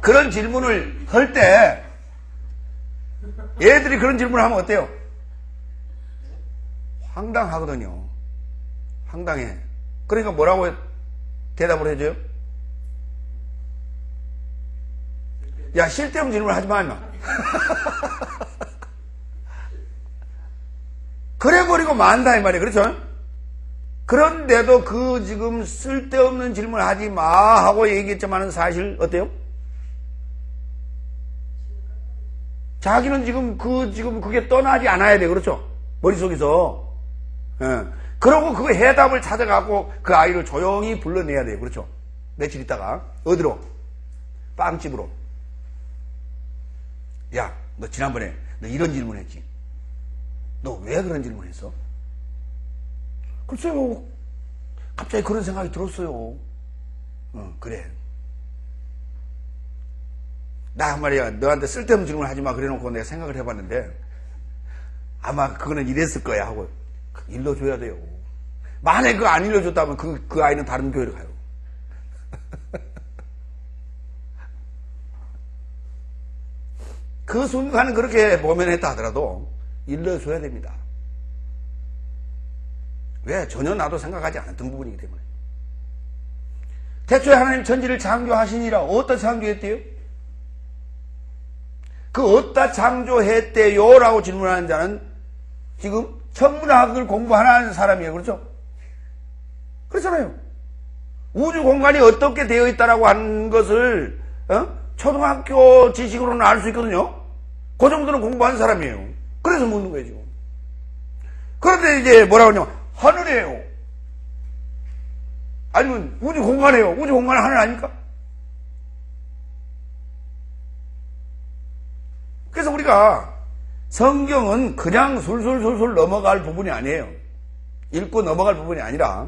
그런 질문을 할 때 얘들이 그런 질문을 하면 어때요? 황당하거든요. 황당해. 그러니까 뭐라고 대답을 해줘요? 야, 쓸데없는 질문을 하지 마, 임마. 그래버리고 만다, 이 말이에요. 그렇죠? 그런데도 그 지금 쓸데없는 질문 하지 마 하고 얘기했지만은 사실 어때요? 자기는 지금 그게 떠나지 않아야 돼. 그렇죠? 머릿속에서. 예. 그러고 그 해답을 찾아가고 그 아이를 조용히 불러내야 돼요. 그렇죠? 며칠 있다가. 어디로? 빵집으로. 야, 너 지난번에 너 이런 질문 했지? 너 왜 그런 질문 했어? 글쎄요, 갑자기 그런 생각이 들었어요. 그래. 나 한 말이야, 너한테 쓸데없는 질문 하지 마. 그래 놓고 내가 생각을 해봤는데, 아마 그거는 이랬을 거야 하고, 일러줘야 돼요. 만약에 그거 안 일러줬다면 그 아이는 다른 교회로 가요. 그 순간은 그렇게 모면했다 하더라도 일러줘야 됩니다. 왜? 전혀 나도 생각하지 않았던 부분이기 때문에. 태초에 하나님 천지를 창조하시니라. 어디다 창조했대요? 그 어디다 창조했대요? 라고 질문하는 자는 지금 천문학을 공부하는 사람이에요. 그렇죠? 그렇잖아요. 우주 공간이 어떻게 되어 있다라고 하는 것을 초등학교 지식으로는 알 수 있거든요. 그 정도는 공부한 사람이에요. 그래서 묻는 거예요, 지금. 그런데 이제 뭐라고 하냐면, 하늘이에요. 아니면 우주 공간이에요. 우주 공간은 하늘 아닙니까? 그래서 우리가 성경은 그냥 술술술술 넘어갈 부분이 아니에요. 읽고 넘어갈 부분이 아니라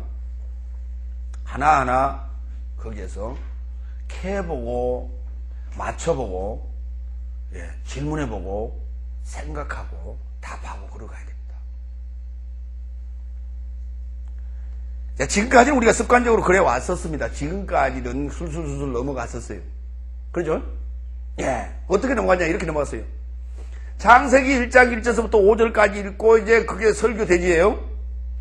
하나하나 거기에서 캐보고 맞춰보고 질문해보고 생각하고 답하고 그러가야 됩니다. 지금까지는 우리가 습관적으로 그래 왔었습니다. 지금까지는 술술술술 넘어갔었어요. 그렇죠? 예. 어떻게 넘어갔냐? 이렇게 넘어갔어요. 창세기 1장 1절서부터 5절까지 읽고 이제 그게 설교 대지예요.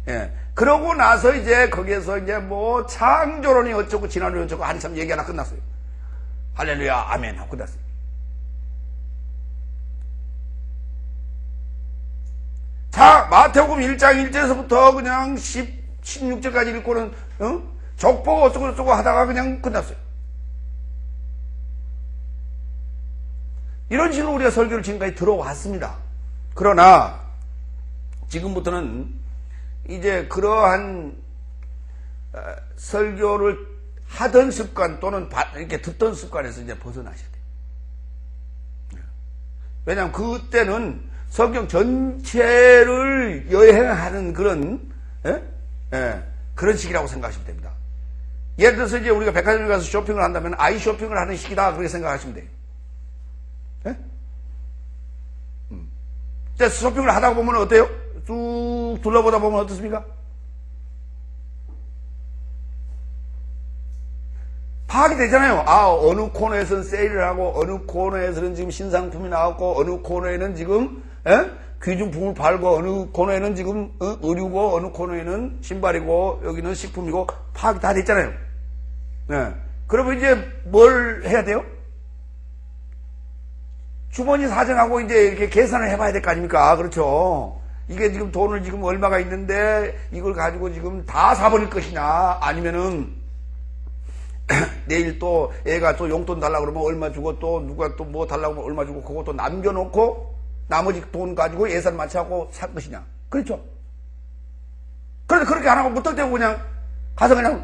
예. 그러고 나서 이제 거기에서 이제 뭐 창조론이 어쩌고 진화론이 어쩌고 한참 얘기 하나 끝났어요. 할렐루야 아멘 하고 끝났어요. 자, 마태복음 1장 1절에서부터 그냥 16절까지 읽고는 족보 어쩌고 저쩌고 하다가 그냥 끝났어요. 이런 식으로 우리가 설교를 지금까지 들어왔습니다. 그러나 지금부터는 이제 그러한 설교를 하던 습관 또는 이렇게 듣던 습관에서 이제 벗어나셔야 돼요. 왜냐하면 그때는 성경 전체를 여행하는 그런 그런 시기라고 생각하시면 됩니다. 예를 들어서 이제 우리가 백화점에 가서 쇼핑을 한다면 아이 쇼핑을 하는 시기다 그렇게 생각하시면 돼요. 쇼핑을 하다 보면 어때요? 쭉 둘러보다 보면 어떻습니까? 파악이 되잖아요. 아, 어느 코너에서는 세일을 하고, 어느 코너에서는 지금 신상품이 나왔고, 어느 코너에는 지금, 귀중품을 팔고, 어느 코너에는 지금, 의류고, 어느 코너에는 신발이고, 여기는 식품이고, 파악이 다 됐잖아요. 네. 그러면 이제 뭘 해야 돼요? 주머니 사정하고 이제 이렇게 계산을 해봐야 될 거 아닙니까? 그렇죠. 이게 지금 돈을 지금 얼마가 있는데, 이걸 가지고 지금 다 사버릴 것이냐, 아니면은, 내일 또 애가 또 용돈 달라고 그러면 얼마 주고 또 누가 또 뭐 달라고 하면 얼마 주고 그거 또 남겨놓고 나머지 돈 가지고 예산 맞춰갖고 살 것이냐. 그렇죠. 그런데 그렇게 안 하고 무턱대고 그냥 가서 그냥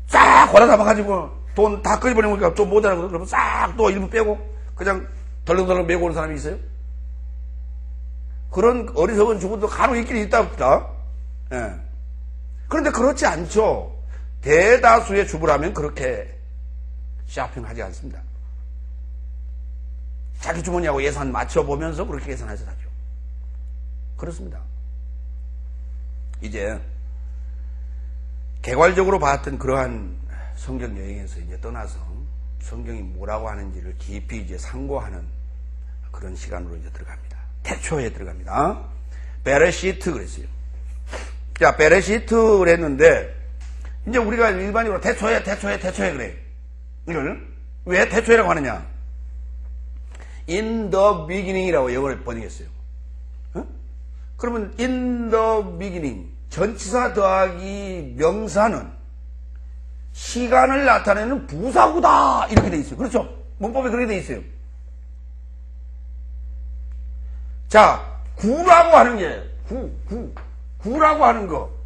싹 골아 담아가지고 돈 다 끓여버리니까 좀 모자라고 그러면 싹 또 일부 빼고 그냥 덜렁덜렁 메고 오는 사람이 있어요. 그런 어리석은 주부도 간혹 있긴 있답니다. 예. 그런데 그렇지 않죠. 대다수의 주부라면 그렇게 쇼핑하지 않습니다. 자기 주머니하고 예산 맞춰보면서 그렇게 계산해서 사죠. 그렇습니다. 이제 개괄적으로 봤던 그러한 성경 여행에서 이제 떠나서 성경이 뭐라고 하는지를 깊이 이제 상고하는 그런 시간으로 이제 들어갑니다. 태초에 들어갑니다. 베레시트 그랬어요. 자, 베레시트를 했는데 이제 우리가 일반적으로 태초에 그래. 이걸 왜 태초에라고 하느냐? In the beginning이라고 영어를 번역했어요. 그러면 in the beginning 전치사 더하기 명사는 시간을 나타내는 부사구다 이렇게 돼 있어요. 그렇죠? 문법에 그렇게 돼 있어요. 자, 구라고 하는 게 구라고 하는 거.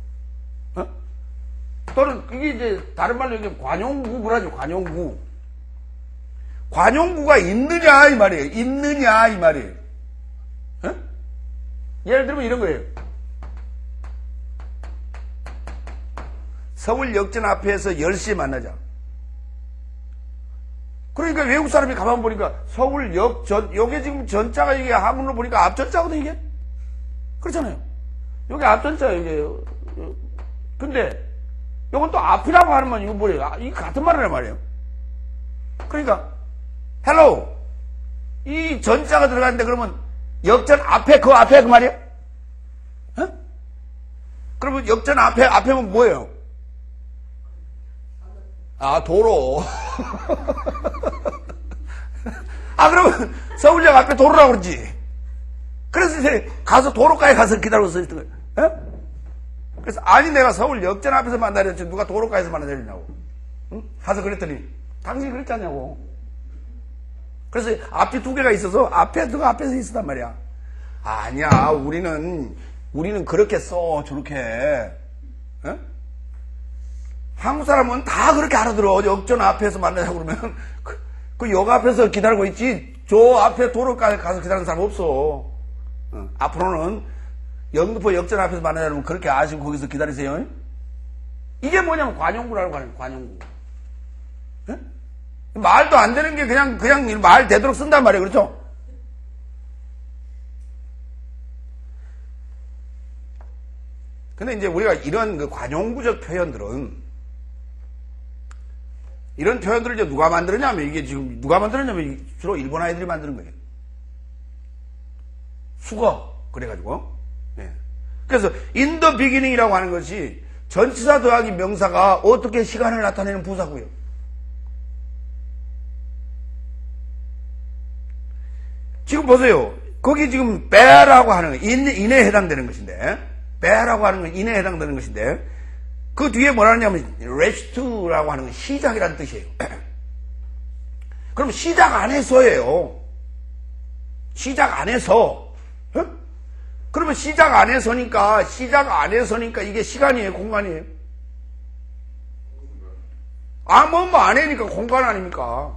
또는 이게 이제 다른 말로 얘기하면 관용구라죠. 관용구. 관용구가 있느냐 이 말이에요. 있느냐 이 말이에요. 예를 들면 이런 거예요. 서울역전 앞에서 10시에 만나자. 그러니까 외국 사람이 가만 보니까 서울역전, 요게 지금 전자가 이게 한문으로 보니까 앞전자거든 이게. 그렇잖아요. 요게 앞전자예요 이게. 근데 요건 또 앞이라고 하는 건 이거 뭐예요? 이 같은 말이란 말이에요. 그러니까 hello 이 전자가 들어가는데 그러면 역전 앞에 그 말이에요? 그러면 역전 앞에면 뭐예요? 아, 도로. 아, 그러면 서울역 앞에 도로라고 그러지. 그래서 이제 가서 도로가에 가서 기다리고 서 있던 거예요. 그래서 아니 내가 서울역전 앞에서 만나려지 누가 도로가에서 만나려냐고. 응? 가서 그랬더니 당신이 그랬지 않냐고. 그래서 앞이 두 개가 있어서 누가 앞에서 있었단 말이야. 아니야 우리는 그렇게 써 저렇게. 에? 한국 사람은 다 그렇게 알아들어. 역전 앞에서 만나자고 그러면 그 역 앞에서 기다리고 있지 저 앞에 도로가에 가서 기다리는 사람 없어. 앞으로는 영등포 역전 앞에서 만나자면 그렇게 아시고 거기서 기다리세요. 이게 뭐냐면 관용구라고 하는 관용구. 에? 말도 안 되는 게 그냥 말 되도록 쓴단 말이에요. 그렇죠? 근데 이제 우리가 이런 그 관용구적 표현들은 이런 표현들을 이제 누가 만들었냐면 이게 지금 누가 만들었냐면 주로 일본 아이들이 만드는 거예요. 수거 그래가지고 그래서 in the beginning이라고 하는 것이 전치사 더하기 명사가 어떻게 시간을 나타내는 부사고요. 지금 보세요. 거기 지금 be라고 하는 거, in에 해당되는 것인데, be라고 하는 건 in에 해당되는 것인데, 그 뒤에 뭐라 하냐면 rest라고 하는 건 시작이라는 뜻이에요. 그럼 시작 안에서예요. 시작 안에서. 그러면 시작 안에서니까 이게 시간이에요, 공간이에요? 뭐 안에니까 공간 아닙니까?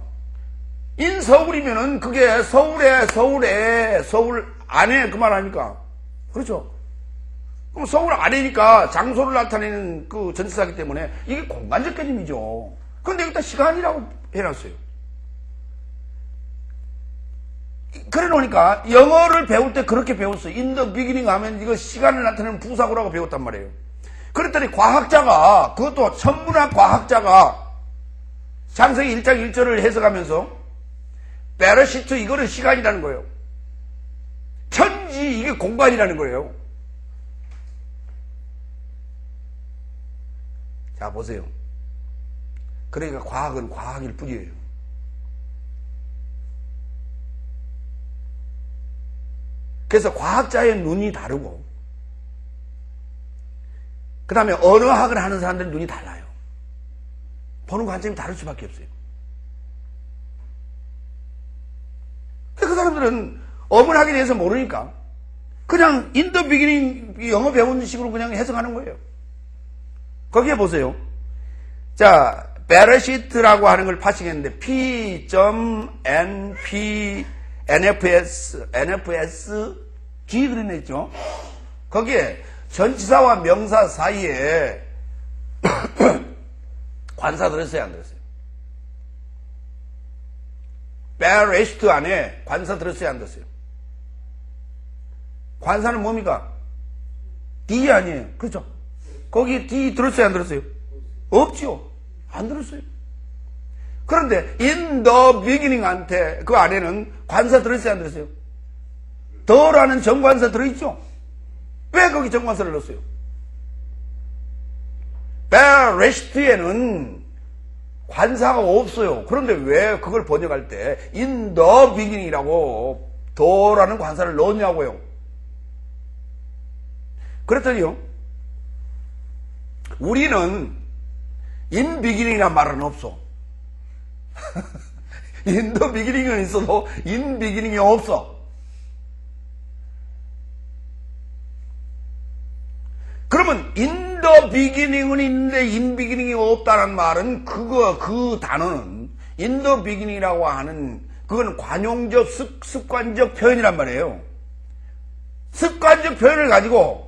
인 서울이면은 그게 서울 안에 그 말 아닙니까? 그렇죠? 그럼 서울 안에니까 장소를 나타내는 그 전치사이기 때문에 이게 공간적 개념이죠. 그런데 여기다 시간이라고 해놨어요. 그래 놓으니까 영어를 배울 때 그렇게 배웠어요. in the beginning 하면 이거 시간을 나타내는 부사구라고 배웠단 말이에요. 그랬더니 과학자가, 그것도 천문학 과학자가 창세기 1장 1절을 해석하면서 베르시트 이거는 시간이라는 거예요. 천지 이게 공간이라는 거예요. 자 보세요. 그러니까 과학은 과학일 뿐이에요. 그래서 과학자의 눈이 다르고 그 다음에 언어학을 하는 사람들의 눈이 달라요. 보는 관점이 다를 수밖에 없어요. 그 사람들은 어문학에 대해서 모르니까 그냥 in the beginning 영어 배우는 식으로 그냥 해석하는 거예요. 거기에 보세요. 자, 베르시트라고 하는 걸 파싱했는데 P.NFS.G 그랬죠. 거기에 전치사와 명사 사이에 관사 들었어요, 안 들었어요? 베르시트 안에 관사 들었어요, 안 들었어요? 관사는 뭡니까? D 아니에요. 그렇죠? 거기 D 들었어요, 안 들었어요? 없죠. 안 들었어요. 그런데 in the beginning한테 그 안에는 관사 들었어요, 안 들었어요? 더라는 정관사 들어있죠? 왜 거기 정관사를 넣었어요? 베르시트에는 관사가 없어요. 그런데 왜 그걸 번역할 때 in the beginning이라고 더라는 관사를 넣었냐고요? 그랬더니요, 우리는 in beginning이란 말은 없어. in the beginning은 있어도 in beginning이 없어. 그러면 in the beginning은 있는데 in beginning이 없다는 말은 그 단어는 in the beginning이라고 하는 그건 관용적 습관적 표현이란 말이에요. 습관적 표현을 가지고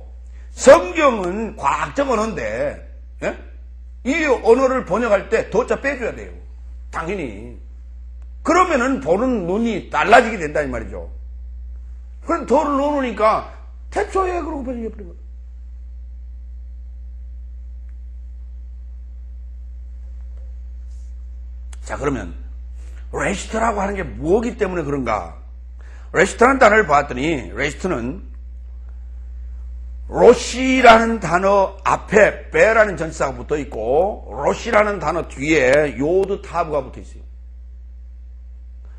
성경은 과학적 언어인데, 예? 이 언어를 번역할 때 도자 빼줘야 돼요. 당연히. 그러면은 보는 눈이 달라지게 된다 이 말이죠. 그럼 도를 넣어놓으니까 태초에 그러고 번역해버린 거예요. 자, 그러면 레시트라고 하는 게 뭐기 때문에 그런가? 레시트라는 단어를 봤더니 레시트는 로시라는 단어 앞에 베라는 전치사가 붙어 있고 로시라는 단어 뒤에 요드 타브가 붙어 있어요.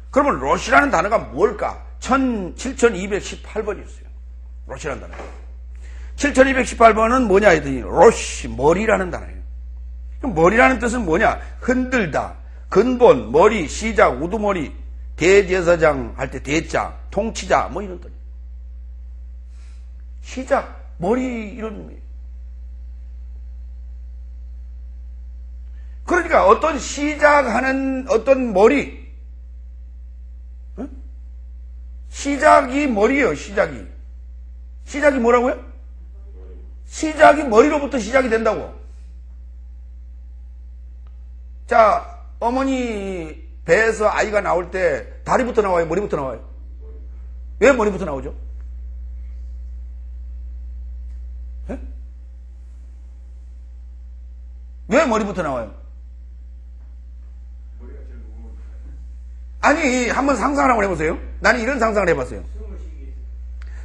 그러면 로시라는 단어가 뭘까? 7218번이었어요. 로시라는 단어. 7218번은 뭐냐 했더니 로시, 머리라는 단어예요. 그럼 머리라는 뜻은 뭐냐? 흔들다, 근본, 머리, 시작, 우두머리, 대제사장 할 때 대자, 통치자 뭐 이런 뜻. 시작, 머리 이런 의미예요. 그러니까 어떤 시작하는 어떤 머리, 응? 시작이 머리예요. 시작이 뭐라고요? 시작이 머리로부터 시작이 된다고. 자, 어머니 배에서 아이가 나올 때 다리부터 나와요? 머리부터 나와요? 왜 머리부터 나오죠? 네? 왜 머리부터 나와요? 아니, 한번 상상을 한번 해보세요. 나는 이런 상상을 해봤어요.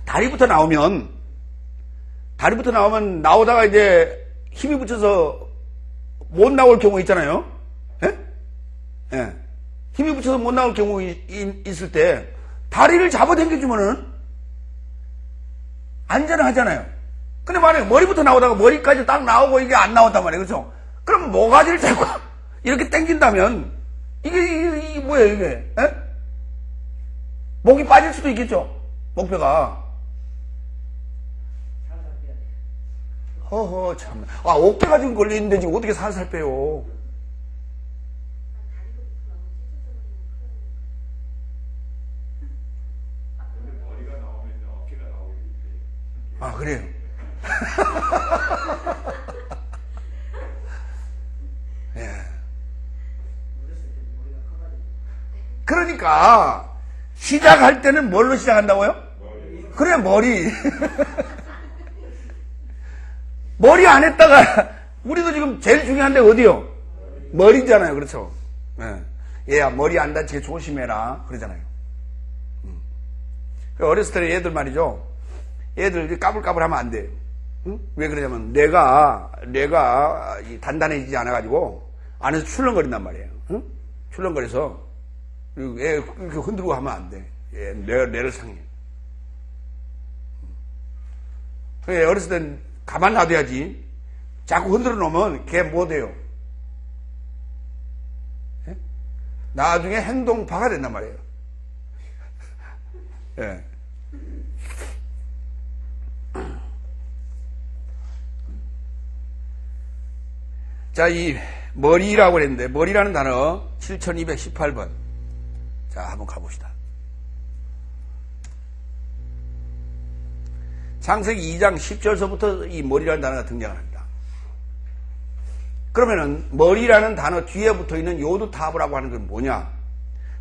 다리부터 나오면 다리부터 나오면 나오다가 이제 힘이 붙여서 못 나올 경우 있잖아요. 예? 예. 힘이 붙여서 못 나올 경우 있을 때 다리를 잡아당겨주면은 안전하잖아요. 근데 만약에 머리부터 나오다가 머리까지 딱 나오고 이게 안 나온단 말이에요. 그렇죠? 그럼 모가지를 잡고 이렇게 당긴다면 이게 뭐예요, 이게? 예? 목이 빠질 수도 있겠죠? 목뼈가. 허허, 참. 아, 어깨가 지금 걸려있는데 지금 어떻게 살살 빼요? 근데 머리가 나오면 어깨가 나오겠지. 아, 그래요? 예. 그러니까, 시작할 때는 뭘로 시작한다고요? 그래, 머리. 머리 안 했다가, 우리도 지금 제일 중요한 데 어디요? 머리잖아요. 그렇죠? 예. 얘야, 머리 안 다치게 조심해라. 그러잖아요. 어렸을 때 애들 말이죠. 애들 까불까불 하면 안 돼요. 응? 왜 그러냐면, 뇌가 단단해지지 않아가지고, 안에서 출렁거린단 말이에요. 응? 출렁거려서, 그리고 애 이렇게 흔들고 하면 안 돼. 예, 뇌를 상해. 어렸을 땐 가만 놔둬야지. 자꾸 흔들어 놓으면 걔 뭐 돼요? 예? 나중에 행동파가 된단 말이에요. 예. 자, 이 머리라고 그랬는데, 머리라는 단어 7218번. 자, 한번 가봅시다. 창세기 2장 10절서부터 이 머리라는 단어가 등장을 합니다. 그러면은 머리라는 단어 뒤에 붙어있는 요두타브라고 하는 건 뭐냐?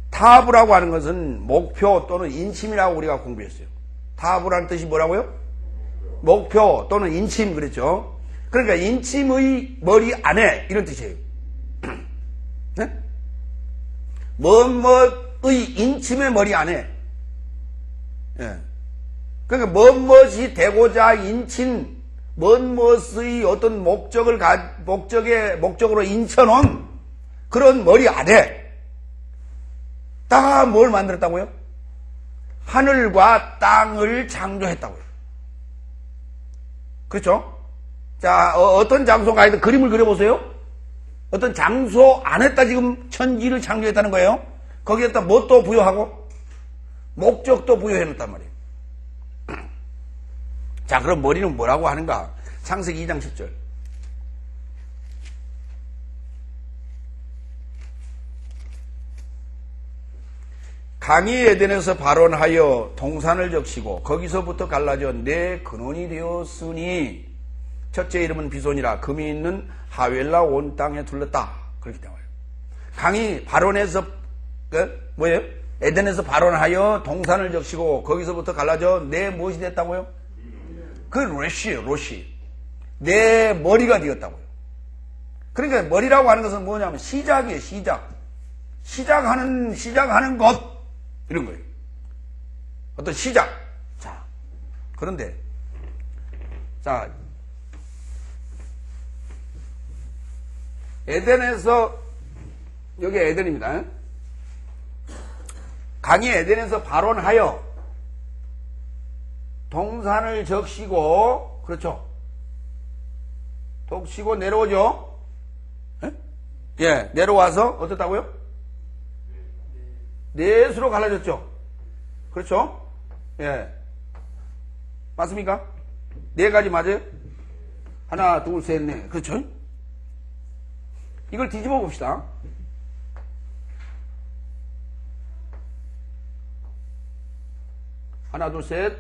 타브라고 하는 것은 목표 또는 인침이라고 우리가 공부했어요. 타브라는 뜻이 뭐라고요? 목표 또는 인침 그랬죠. 그러니까 인침의 머리 안에 이런 뜻이에요. 네? 뭐뭐의 인침의 머리 안에. 예. 그러니까 뭐뭇이 되고자 인친 뭐뭇의 어떤 목적으로 인쳐놓은 그런 머리 안에 다 뭘 만들었다고요? 하늘과 땅을 창조했다고요. 그렇죠? 자, 어떤 장소 가이든 그림을 그려보세요. 어떤 장소 안에다 지금 천지를 창조했다는 거예요. 거기에다 뭣도 부여하고 목적도 부여해놓단 말이에요. 자, 그럼 머리는 뭐라고 하는가? 창세기 2장 10절. 강이 에덴에서 발원하여 동산을 적시고 거기서부터 갈라져 내 근원이 되었으니 첫째 이름은 비손이라 금이 있는 하웰라 온 땅에 둘렀다. 그렇게 나와요. 강이 발원해서 뭐예요? 에덴에서 발원하여 동산을 적시고 거기서부터 갈라져 내 무엇이 됐다고요? 그 로시예요. 로시. 내 머리가 되었다고요. 그러니까 머리라고 하는 것은 뭐냐면 시작이에요. 시작. 시작하는 것 이런 거예요. 어떤 시작. 자, 그런데 자, 에덴에서 여기 에덴입니다. 강이 에덴에서 발원하여 동산을 적시고, 그렇죠? 적시고 내려오죠? 예, 내려와서 어떻다고요? 넷으로 갈라졌죠? 그렇죠? 예. 맞습니까? 네 가지 맞아요? 하나, 둘, 셋, 넷. 그렇죠? 이걸 뒤집어 봅시다. 하나, 둘, 셋,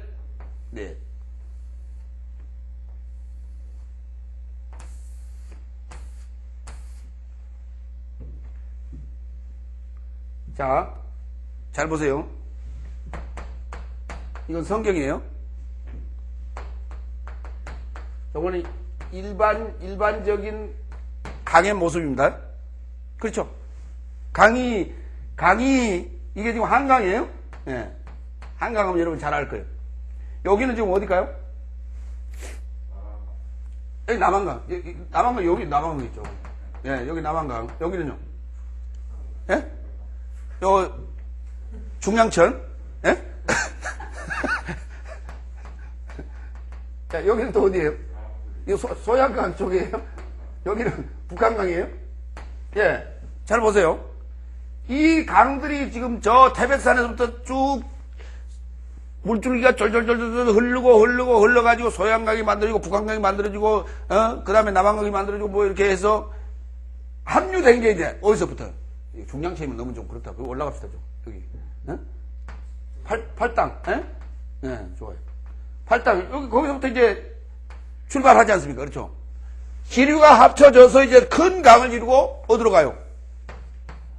넷. 자, 잘 보세요. 이건 성경이에요. 저거는 일반적인 강의 모습입니다. 그렇죠? 강이, 이게 지금 한강이에요? 예. 한강하면 여러분 잘 알 거예요. 여기는 지금 어딜까요? 여기 남한강. 남한강, 여기 남한강 있죠. 예, 여기 남한강. 여기는요? 예? 요, 중량천? 예? 자, 여기는 또 어디예요? 이 소양강 쪽이에요? 여기는 북한강이에요? 예. 잘 보세요. 이 강들이 지금 저 태백산에서부터 쭉 물줄기가 쫄쫄쫄쫄 흘러가지고 소양강이 만들어지고 북한강이 만들어지고, 그 다음에 남한강이 만들어지고 뭐 이렇게 해서 합류된 게 이제 어디서부터? 중량체이면 너무 좀 그렇다. 그거 올라갑시다, 좀. 여기. 팔당. 예, 좋아요. 팔당. 여기, 거기서부터 이제 출발하지 않습니까? 그렇죠? 기류가 합쳐져서 이제 큰 강을 이루고 어디로 가요?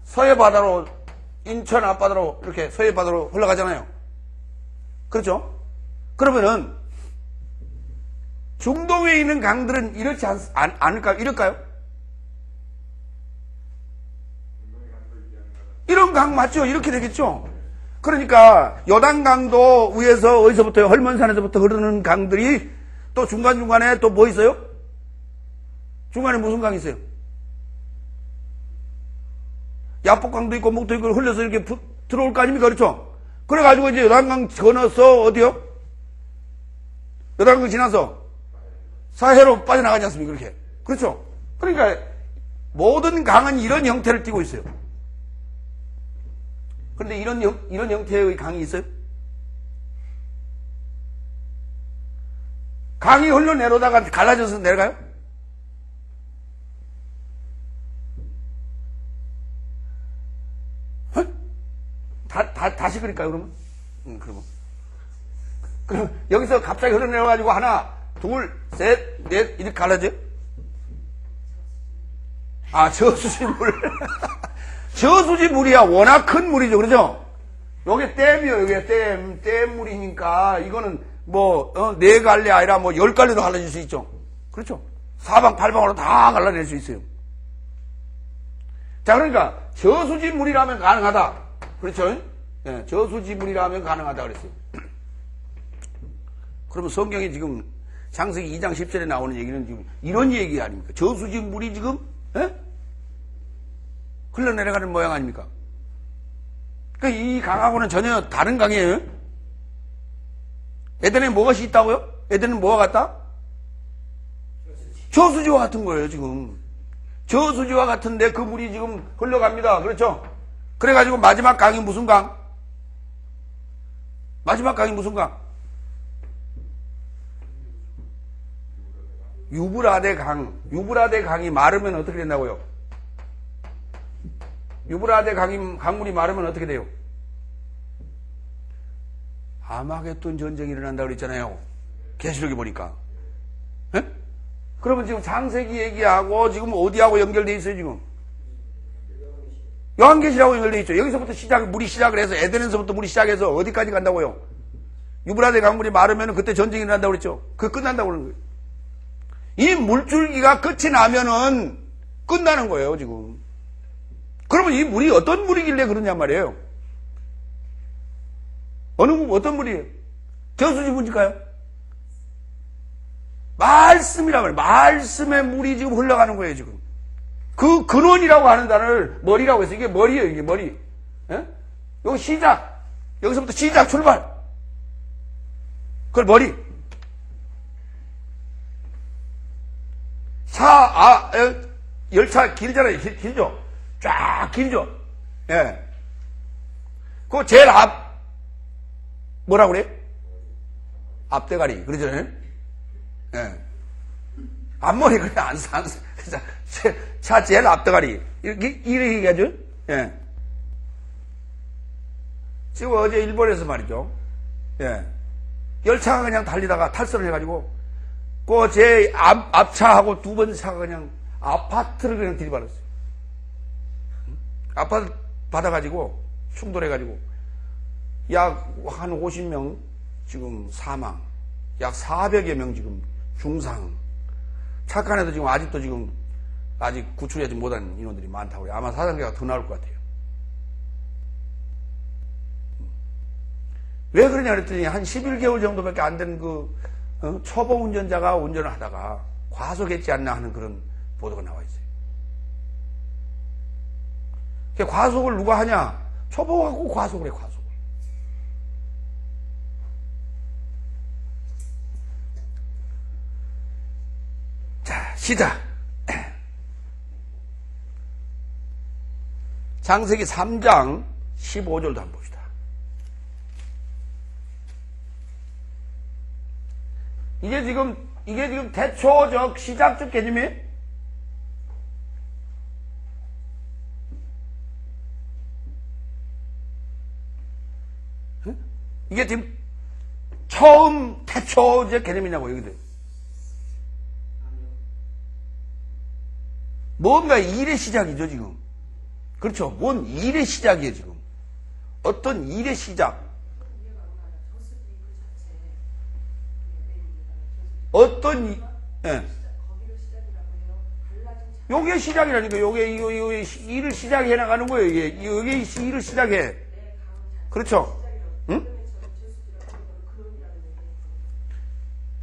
서해바다로, 인천 앞바다로 이렇게 서해바다로 흘러가잖아요. 그렇죠? 그러면은 중동에 있는 강들은 이렇지 않을까요? 이럴까요? 이런 강 맞죠? 이렇게 되겠죠? 그러니까 요단강도 위에서 어디서부터요? 헐몬산에서부터 흐르는 강들이 또 중간중간에 또 뭐 있어요? 중간에 무슨 강이 있어요? 야복강도 있고 목도 있고 흘려서 이렇게 들어올 거 아닙니까? 그렇죠? 그래가지고 이제 요단강 건너서 어디요? 요단강 지나서 사해로 빠져나가지 않습니까? 그렇게. 그렇죠? 그러니까 모든 강은 이런 형태를 띠고 있어요. 그런데 이런 형태의 강이 있어요? 강이 흘러내려다가 갈라져서 내려가요? 다시 그릴까요, 그러면? 그러면. 그럼 여기서 갑자기 흘러내려가지고 하나, 둘, 셋, 넷, 이렇게 갈라져요? 아, 저수지물. 저수지물이야. 워낙 큰 물이죠. 그러죠? 요게 댐이에요. 요게 댐물이니까, 이거는 뭐, 4갈래 아니라 뭐 10갈래도 갈라질 수 있죠. 그렇죠? 사방팔방으로 다 갈라낼 수 있어요. 자, 그러니까, 저수지물이라면 가능하다. 그렇죠? 예, 저수지물이라면 가능하다 그랬어요. 그러면 성경에 지금 창세기 2장 10절에 나오는 얘기는 지금 이런 얘기 아닙니까? 저수지물이 지금, 흘러내려가는 모양 아닙니까? 그러니까 이 강하고는 전혀 다른 강이에요. 에덴에 무엇이 있다고요? 에덴은 뭐가 같다? 저수지와 같은 거예요, 지금. 저수지와 같은데 그 물이 지금 흘러갑니다. 그렇죠? 그래가지고 마지막 강이 무슨 강? 마지막 강이 무슨 강? 유브라데 강. 유브라데 강이 마르면 어떻게 된다고요? 유브라데 강물이 마르면 어떻게 돼요? 아마겟돈 전쟁이 일어난다 그랬잖아요. 계시록에 보니까. 에? 그러면 지금 창세기 얘기하고 지금 어디하고 연결돼 있어요, 지금? 요한계시라고 연결돼 있죠. 여기서부터 물이 시작을 해서 에덴에서부터 물이 시작해서 어디까지 간다고요? 유브라데 강물이 마르면 그때 전쟁이 일어난다고 그랬죠. 그게 끝난다고 그러는 거예요. 이 물줄기가 끝이 나면은 끝나는 거예요, 지금. 그러면 이 물이 어떤 물이길래 그러냔 말이에요. 어떤 물이에요? 저수지 물일까요? 말씀이라고 해요. 말씀의 물이 지금 흘러가는 거예요, 지금. 그 근원이라고 하는 단어를 머리라고 해서 이게 머리예요, 이게 머리. 예? 여기 시작. 여기서부터 시작, 출발. 그걸 머리. 열차 길잖아요. 길죠? 쫙 길죠? 예. 그 제일 뭐라고 그래? 앞대가리. 그러죠? 예. 앞머리 그래, 차 제일 앞대가리. 이렇게 얘기하죠? 예. 지금 어제 일본에서 말이죠. 예. 열차가 그냥 달리다가 탈선을 해가지고, 그 제 앞차하고 두 번째 차가 그냥 아파트를 그냥 들이받았어요. 아파트 받아가지고, 충돌해가지고, 약 한 50명 지금 사망, 약 400여 명 지금 중상. 착한애도 지금 아직도 지금 아직 구출하지 못한 인원들이 많다고 그래요. 아마 사상자가 더 나올 것 같아요. 왜 그러냐 그랬더니 한 11개월 정도밖에 안 된 초보 운전자가 운전을 하다가 과속했지 않나 하는 그런 보도가 나와 있어요. 과속을 누가 하냐? 초보하고 과속을 해, 과속을. 자, 시작. 창세기 3장 15절도 한번 봅시다. 이게 지금 대초적 시작적 개념이에요. 응? 이게 지금 처음 대초적 개념이냐고, 여기도. 뭔가 일의 시작이죠, 지금. 그렇죠. 뭔 일의 시작이에요, 지금. 어떤 일의 시작. 어떤, 예. 요게 시작이라니까. 요게 일을 시작해 나가는 거예요, 이게. 요게 일을 시작해. 그렇죠. 응?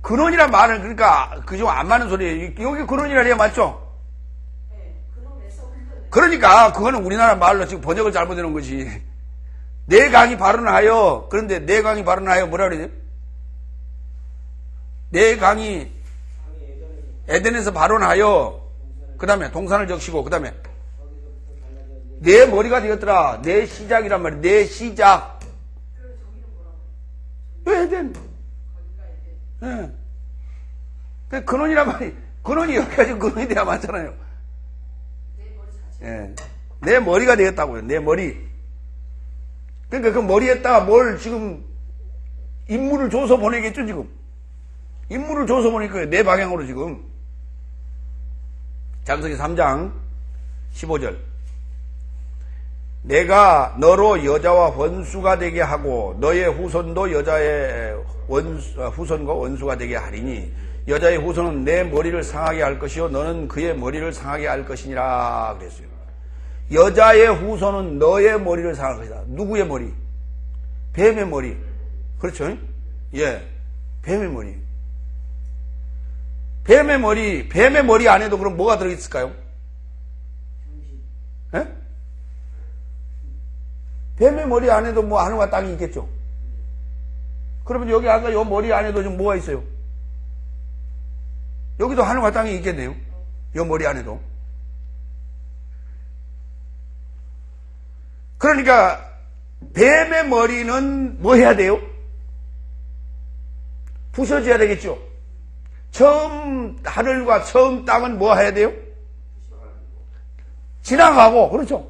근원이란 말은, 그러니까, 그죠? 안 맞는 소리예요. 여기 근원이라 해야 맞죠? 그러니까, 그거는 우리나라 말로 지금 번역을 잘못해 놓은 거지. 내 강이 발언하여, 그런데 내 강이 발언하여 뭐라 그러지? 내 강이 에덴에서 발언하여, 그 다음에 동산을 적시고, 그 다음에 내 머리가 되었더라. 내 시작이란 말이야. 내 시작. 에덴. 예. 그 근원이란 말이, 근원이 여기까지 근원이 돼야 맞잖아요. 예. 내 머리가 되었다고요. 내 머리. 그러니까 그 머리에다가 뭘 지금 인물을 줘서 보내겠죠, 지금. 인물을 줘서 보낼 거예요. 내 방향으로 지금. 창세기 3장 15절. 내가 너로 여자와 원수가 되게 하고 너의 후손도 여자의 후손과 원수가 되게 하리니 여자의 후손은 내 머리를 상하게 할 것이요 너는 그의 머리를 상하게 할 것이니라 그랬어요. 여자의 후손은 너의 머리를 상할 것이다. 누구의 머리? 뱀의 머리. 그렇죠? 예. 뱀의 머리. 뱀의 머리 안에도 그럼 뭐가 들어있을까요? 예? 뱀의 머리 안에도 뭐 하늘과 땅이 있겠죠? 그러면 여기 아까 요 머리 안에도 좀 뭐가 있어요? 여기도 하늘과 땅이 있겠네요. 요 머리 안에도. 그러니까 뱀의 머리는 뭐 해야 돼요? 부서져야 되겠죠. 처음 하늘과 처음 땅은 뭐 해야 돼요? 지나가고, 그렇죠.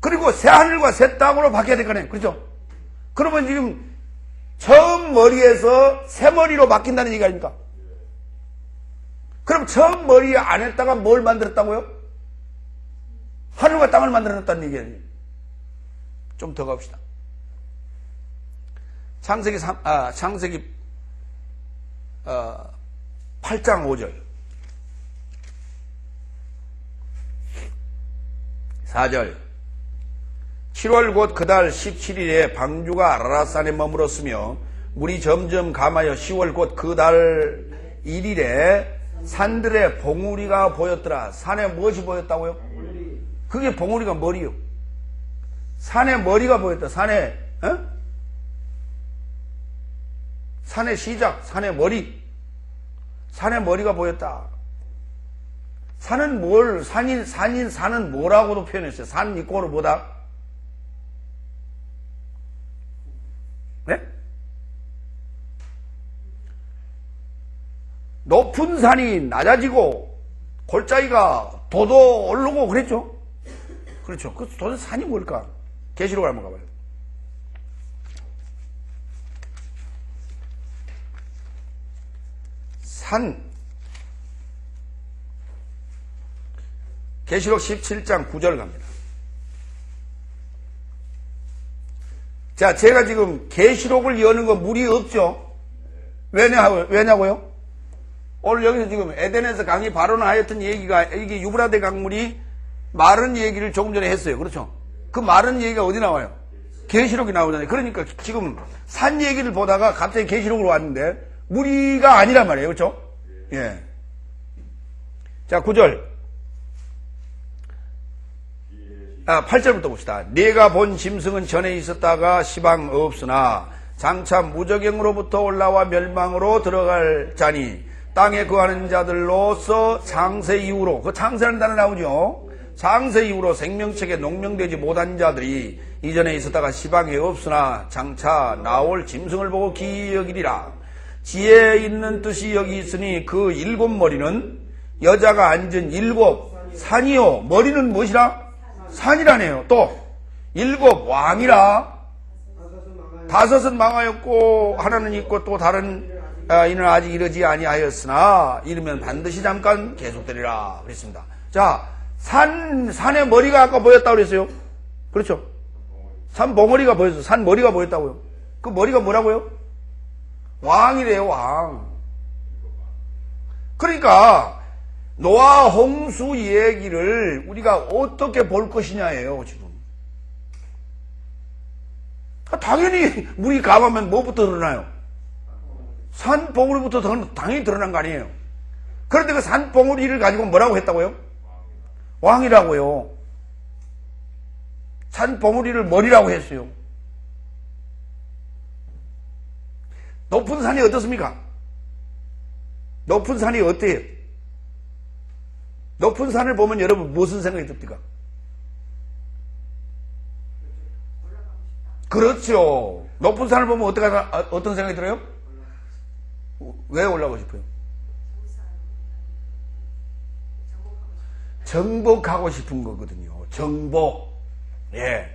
그리고 새 하늘과 새 땅으로 바뀌어야 될 거네. 그렇죠. 그러면 지금 처음 머리에서 새 머리로 바뀐다는 얘기 아닙니까? 그럼 처음 머리 안에다가 뭘 만들었다고요? 하늘과 땅을 만들어놨다는 얘기예요. 좀 더 갑시다. 창세기 8장 5절. 4절. 7월 곧 그달 17일에 방주가 아라랏산에 머물었으며 물이 점점 감하여 10월 곧 그달 1일에 산들에 봉우리가 보였더라. 산에 무엇이 보였다고요? 그게 봉우리가 머리요. 산에 머리가 보였다. 산에 산의 시작, 산의 머리. 산의 머리가 보였다. 산은 뭘, 산은 뭐라고도 표현했어요? 산 이꼬르 뭐다? 네? 높은 산이 낮아지고 골짜기가 도도 오르고 그랬죠? 그렇죠. 그 도대체 산이 뭘까? 계시록 한번 가봐요. 산. 계시록 17장 9절 갑니다. 자, 제가 지금 계시록을 여는 거 무리 없죠? 왜냐고요? 오늘 여기서 지금 에덴에서 강이 발원하였던 얘기가, 이게 유브라데 강물이 마른 얘기를 조금 전에 했어요. 그렇죠? 그 마른 얘기가 어디 나와요? 계시록이 나오잖아요. 그러니까 지금 산 얘기를 보다가 갑자기 계시록으로 왔는데 무리가 아니란 말이에요. 그렇죠? 예. 자, 9절. 8절부터 봅시다. 네가 본 짐승은 전에 있었다가 시방 없으나 장차 무저경으로부터 올라와 멸망으로 들어갈 자니 땅에 거하는 자들로서 창세 이후로, 그 창세라는 단어 나오죠. 창세 이후로 생명책에 농명되지 못한 자들이 이전에 있었다가 시방에 없으나 장차 나올 짐승을 보고 기이 여기리라. 지혜 있는 뜻이 여기 있으니 그 7머리는 여자가 앉은 7 산이요. 머리는 무엇이라? 산이라네요. 또 7 왕이라. 5은 망하였고 하나는 있고 또 다른 이는 아직 이르지 아니하였으나 이르면 반드시 잠깐 계속되리라 그랬습니다. 자, 산의 머리가 아까 보였다고 그랬어요. 그렇죠? 산 봉우리가 보였어요. 산 머리가 보였다고요. 그 머리가 뭐라고요? 왕이래요, 왕. 그러니까 노아 홍수 얘기를 우리가 어떻게 볼 것이냐예요, 지금. 당연히 물이 가면 뭐부터 드러나요? 산 봉우리부터 당연히 드러난 거 아니에요. 그런데 그 산 봉우리를 가지고 뭐라고 했다고요? 왕이라고요. 산 봉우리를 머리라고 했어요. 높은 산이 어떻습니까? 높은 산이 어때요? 높은 산을 보면 여러분 무슨 생각이 듭니까? 그렇죠. 높은 산을 보면 어떤 생각이 들어요? 왜 올라가고 싶어요? 정복하고 싶은 거거든요. 정복. 예.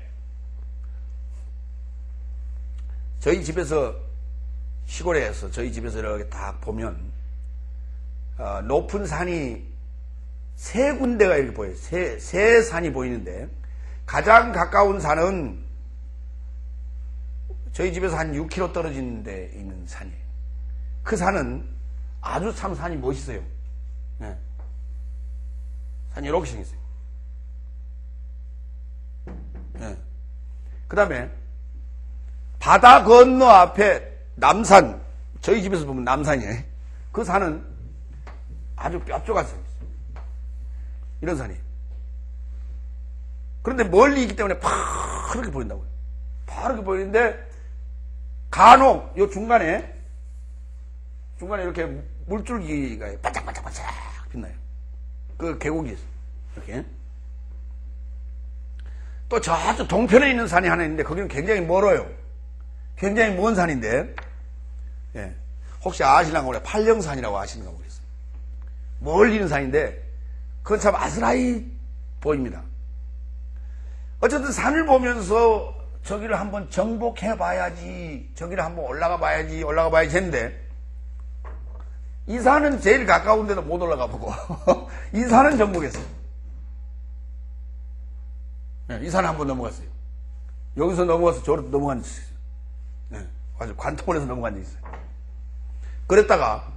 저희 집에서, 시골에서 저희 집에서 이렇게 딱 보면 높은 산이 3군데가 이렇게 보여요. 세 산이 보이는데 가장 가까운 산은 저희 집에서 한 6km 떨어진 데 있는 산이에요. 그 산은 아주 참 산이 멋있어요. 네. 산이 이렇게 생겼어요. 네. 그 다음에 바다 건너 앞에 남산, 저희 집에서 보면 남산이에요. 그 산은 아주 뼈조같이 생겼어요. 이런 산이에요. 그런데 멀리 있기 때문에 파랗게 보인다고요. 파랗게 보이는데 간혹 요 중간에 이렇게 물줄기가 반짝반짝반짝 빛나요. 그 계곡이 있어요. 이렇게. 또 저쪽 동편에 있는 산이 하나 있는데 거기는 굉장히 멀어요. 굉장히 먼 산인데, 예. 혹시 아시는가 모르겠어요. 팔령산이라고 아시는가 모르겠어요. 멀리 있는 산인데 그건 참 아스라이 보입니다. 어쨌든 산을 보면서 저기를 한번 정복해 봐야지, 저기를 한번 올라가 봐야지 했는데 이 산은 제일 가까운 데도 못 올라가 보고 이 산은 정복했어요. 네, 이 산은 한번 넘어갔어요. 여기서 넘어가서 저로 넘어간 적이 있어요. 네, 아주 관통원에서 넘어간 적이 있어요. 그랬다가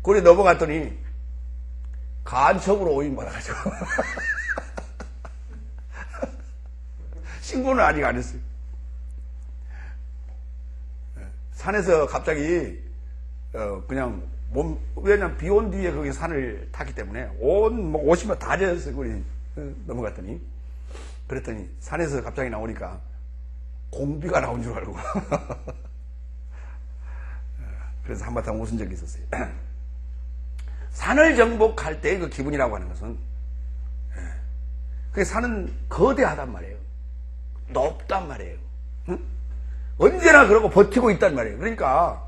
거기 넘어갔더니 간첩으로 오인 받아가지고 신고는 아직 안 했어요. 산에서 갑자기 그냥 왜냐면 비 온 뒤에 거기 산을 탔기 때문에 옷이 다 젖었어요. 거기 넘어갔더니 그랬더니 산에서 갑자기 나오니까 공비가 나온 줄 알고 그래서 한바탕 웃은 적이 있었어요. 산을 정복할 때 그 기분이라고 하는 것은 그 산은 거대하단 말이에요. 높단 말이에요. 응? 언제나 그러고 버티고 있단 말이에요. 그러니까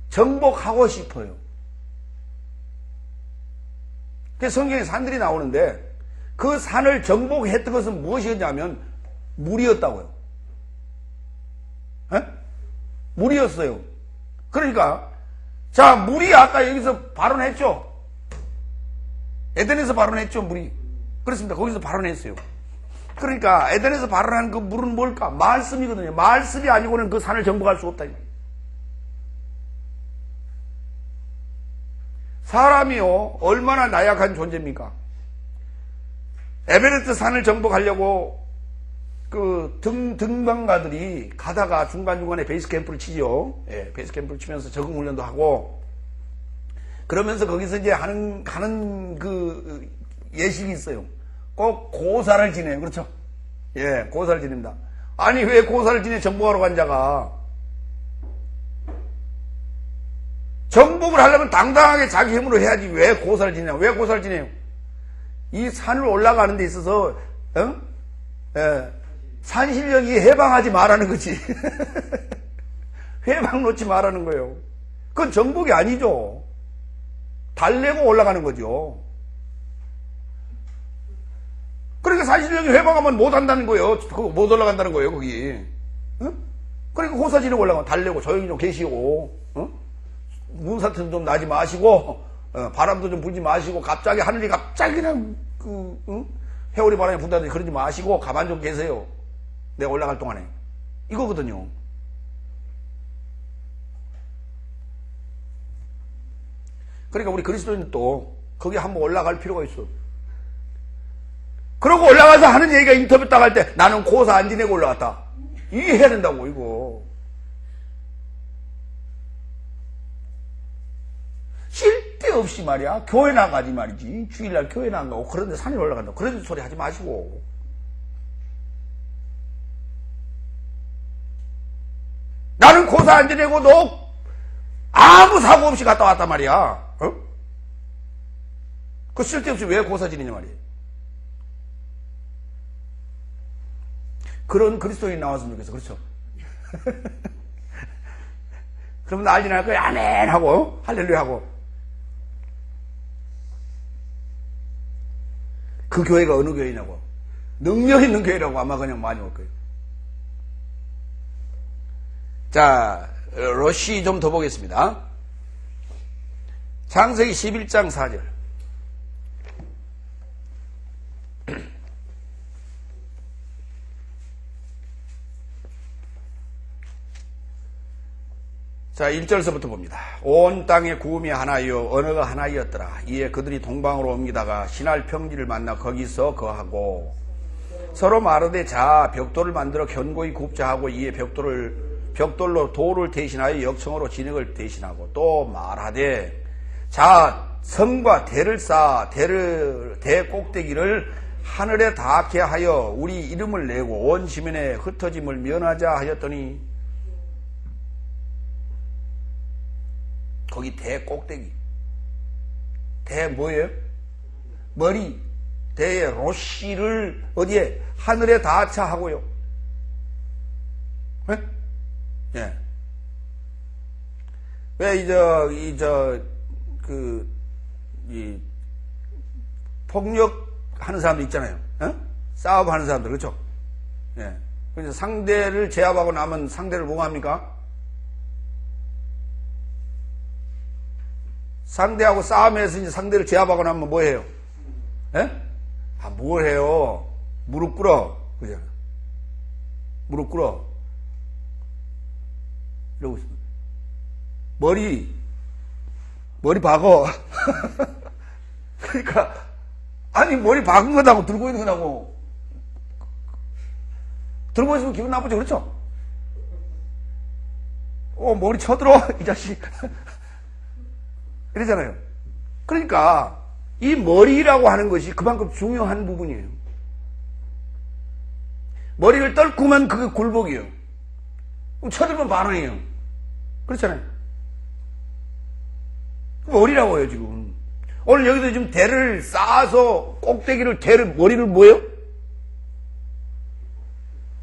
정복하고 싶어요. 그래서 성경에 산들이 나오는데 그 산을 정복했던 것은 무엇이었냐면 물이었다고요. 에? 물이었어요. 그러니까 자, 물이 아까 여기서 발언했죠. 에덴에서 발언했죠, 물이. 그렇습니다. 거기서 발언했어요. 그러니까 에덴에서 발언한 그 물은 뭘까? 말씀이거든요. 말씀이 아니고는 그 산을 정복할 수 없다. 사람이요, 얼마나 나약한 존재입니까? 에베레스트 산을 정복하려고 그 등반가들이 가다가 중간중간에 베이스 캠프를 치죠. 예, 베이스 캠프를 치면서 적응 훈련도 하고 그러면서 거기서 이제 하는 그 예식이 있어요. 꼭 고사를 지내요. 그렇죠? 예, 고사를 지냅니다. 아니, 왜 고사를 지내, 정복하러 간 자가? 정복을 하려면 당당하게 자기 힘으로 해야지. 왜 고사를 지내냐? 왜 고사를 지내요? 이 산을 올라가는 데 있어서, 예, 산신령이 해방하지 말라는 거지. 해방 놓지 말라는 거예요. 그건 정복이 아니죠. 달래고 올라가는 거죠. 그러니까 산신령이 해방하면 못 한다는 거예요. 그거 못 올라간다는 거예요, 거기. 응? 그러니까 고사 지내고 올라가면 달래고 조용히 좀 계시고, 문사튼 좀 나지 마시고, 바람도 좀 불지 마시고, 갑자기 하늘이 갑자기 그냥 회오리 바람이 분다든지 그러지 마시고 가만 좀 계세요. 내가 올라갈 동안에. 이거거든요. 그러니까 우리 그리스도인도 거기 한번 올라갈 필요가 있어. 그러고 올라가서 하는 얘기가 인터뷰 딱 할 때 나는 고사 안 지내고 올라갔다. 이해해야 된다고, 이거. 쓸데없이 말이야. 교회 나가지 말이지. 주일날 교회 나가고 그런데 산에 올라간다고. 그런 소리 하지 마시고. 나는 고사 안 지내고 너 아무 사고 없이 갔다 왔단 말이야. 그 쓸데없이 왜 고사 지내냐 말이야. 그런 그리스도인이 나왔으면 좋겠어. 그렇죠? 그러면 난리 날 거야. 아멘 하고 할렐루야 하고. 그 교회가 어느 교회냐고. 능력 있는 교회라고 아마 그냥 많이 올 거예요. 자, 러시 좀 더 보겠습니다. 창세기 11장 4절. 자, 1절서부터 봅니다. 온 땅의 구음이 하나이요 언어가 하나이었더라. 이에 그들이 동방으로 옮기다가 신할 평지를 만나 거기서 거하고 서로 마르되 자 벽돌을 만들어 견고히 굽자 하고 이에 벽돌로 돌을 대신하여 역청으로 진흙을 대신하고 또 말하되 자 성과 대를 쌓아 대 꼭대기를 하늘에 닿게 하여 우리 이름을 내고 온 지면에 흩어짐을 면하자 하였더니 거기 대 꼭대기. 대 뭐예요? 머리. 대의 로시를 어디에? 하늘에 닿자 하고요. 예? 예. 왜, 폭력하는 사람들 있잖아요. 싸움하는 사람들, 그렇죠? 예. 그래서 상대를 제압하고 나면 상대를 뭐가 합니까? 상대하고 싸움에서 이제 상대를 제압하고 나면 뭐 해요? 예? 아, 뭘 해요? 무릎 꿇어. 그죠? 무릎 꿇어. 이러고 있습니다. 머리 박어. 그러니까, 아니, 머리 박은 거다고 들고 있는 거다고. 들고 있으면 기분 나쁘죠? 그렇죠? 머리 쳐들어? 이 자식. 그러잖아요. 그러니까 이 머리라고 하는 것이 그만큼 중요한 부분이에요. 머리를 떨구면 그게 굴복이에요. 그럼 쳐들면 반항이에요. 그렇잖아요. 머리라고 해요, 지금. 오늘 여기서 지금 대를 쌓아서 머리를 뭐예요?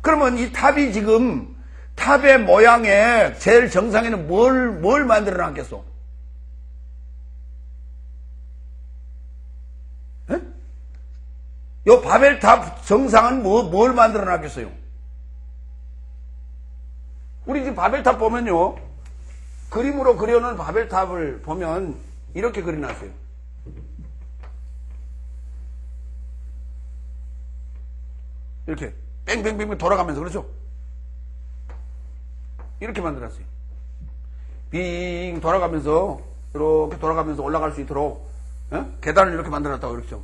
그러면 이 탑이 지금 탑의 모양에 제일 정상에는 뭘 만들어 놨겠어? 요 바벨탑 정상은 뭘 만들어 놨겠어요? 우리 지금 바벨탑 보면요. 그림으로 그려놓은 바벨탑을 보면 이렇게 그려놨어요. 이렇게 뺑뺑뺑뺑 돌아가면서 그렇죠? 이렇게 만들었어요. 빙 돌아가면서 이렇게 돌아가면서 올라갈 수 있도록 계단을 이렇게 만들었다고 그렇죠?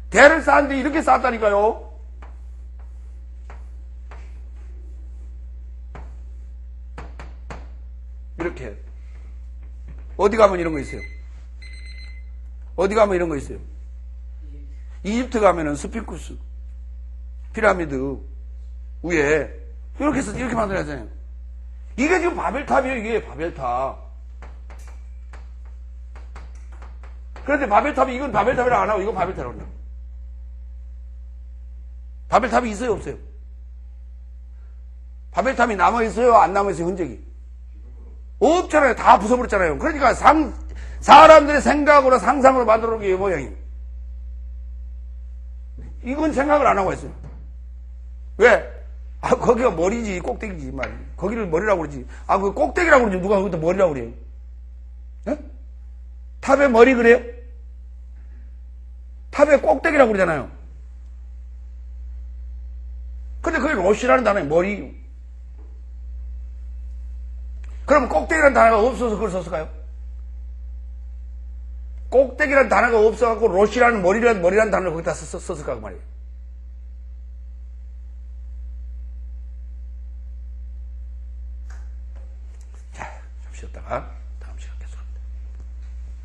대를 쌓았는데 이렇게 쌓았다니까요. 이렇게 어디 가면 이런 거 있어요? 어디 가면 이런 거 있어요? 이집트 가면은 스핑쿠스, 피라미드 위에 이렇게 해서 이렇게 만들어놨잖아요. 이게 지금 바벨탑이에요. 이게 바벨탑. 그런데 바벨탑이 이건 바벨탑이라 안 하고 이건 바벨탑이라고 해요. 바벨탑이 있어요, 없어요? 바벨탑이 남아있어요, 안 남아있어요, 흔적이? 없잖아요. 다 부숴버렸잖아요. 그러니까 사람들의 생각으로 상상으로 만들어 놓은 게 이 모양이에요. 이건 생각을 안 하고 했어요. 왜? 거기가 머리지, 꼭대기지, 말. 거기를 머리라고 그러지. 그 꼭대기라고 그러지. 누가 거기다 머리라고 그래요? 예? 탑의 머리 그래요? 탑의 꼭대기라고 그러잖아요. 근데 그게 로시라는 단어예요, 머리. 그럼 꼭대기라는 단어가 없어서 그걸 썼을까요? 꼭대기라는 단어가 없어갖고 로시라는 머리라는 단어를 거기다 썼을까 그 말이에요. 자, 좀 쉬었다가.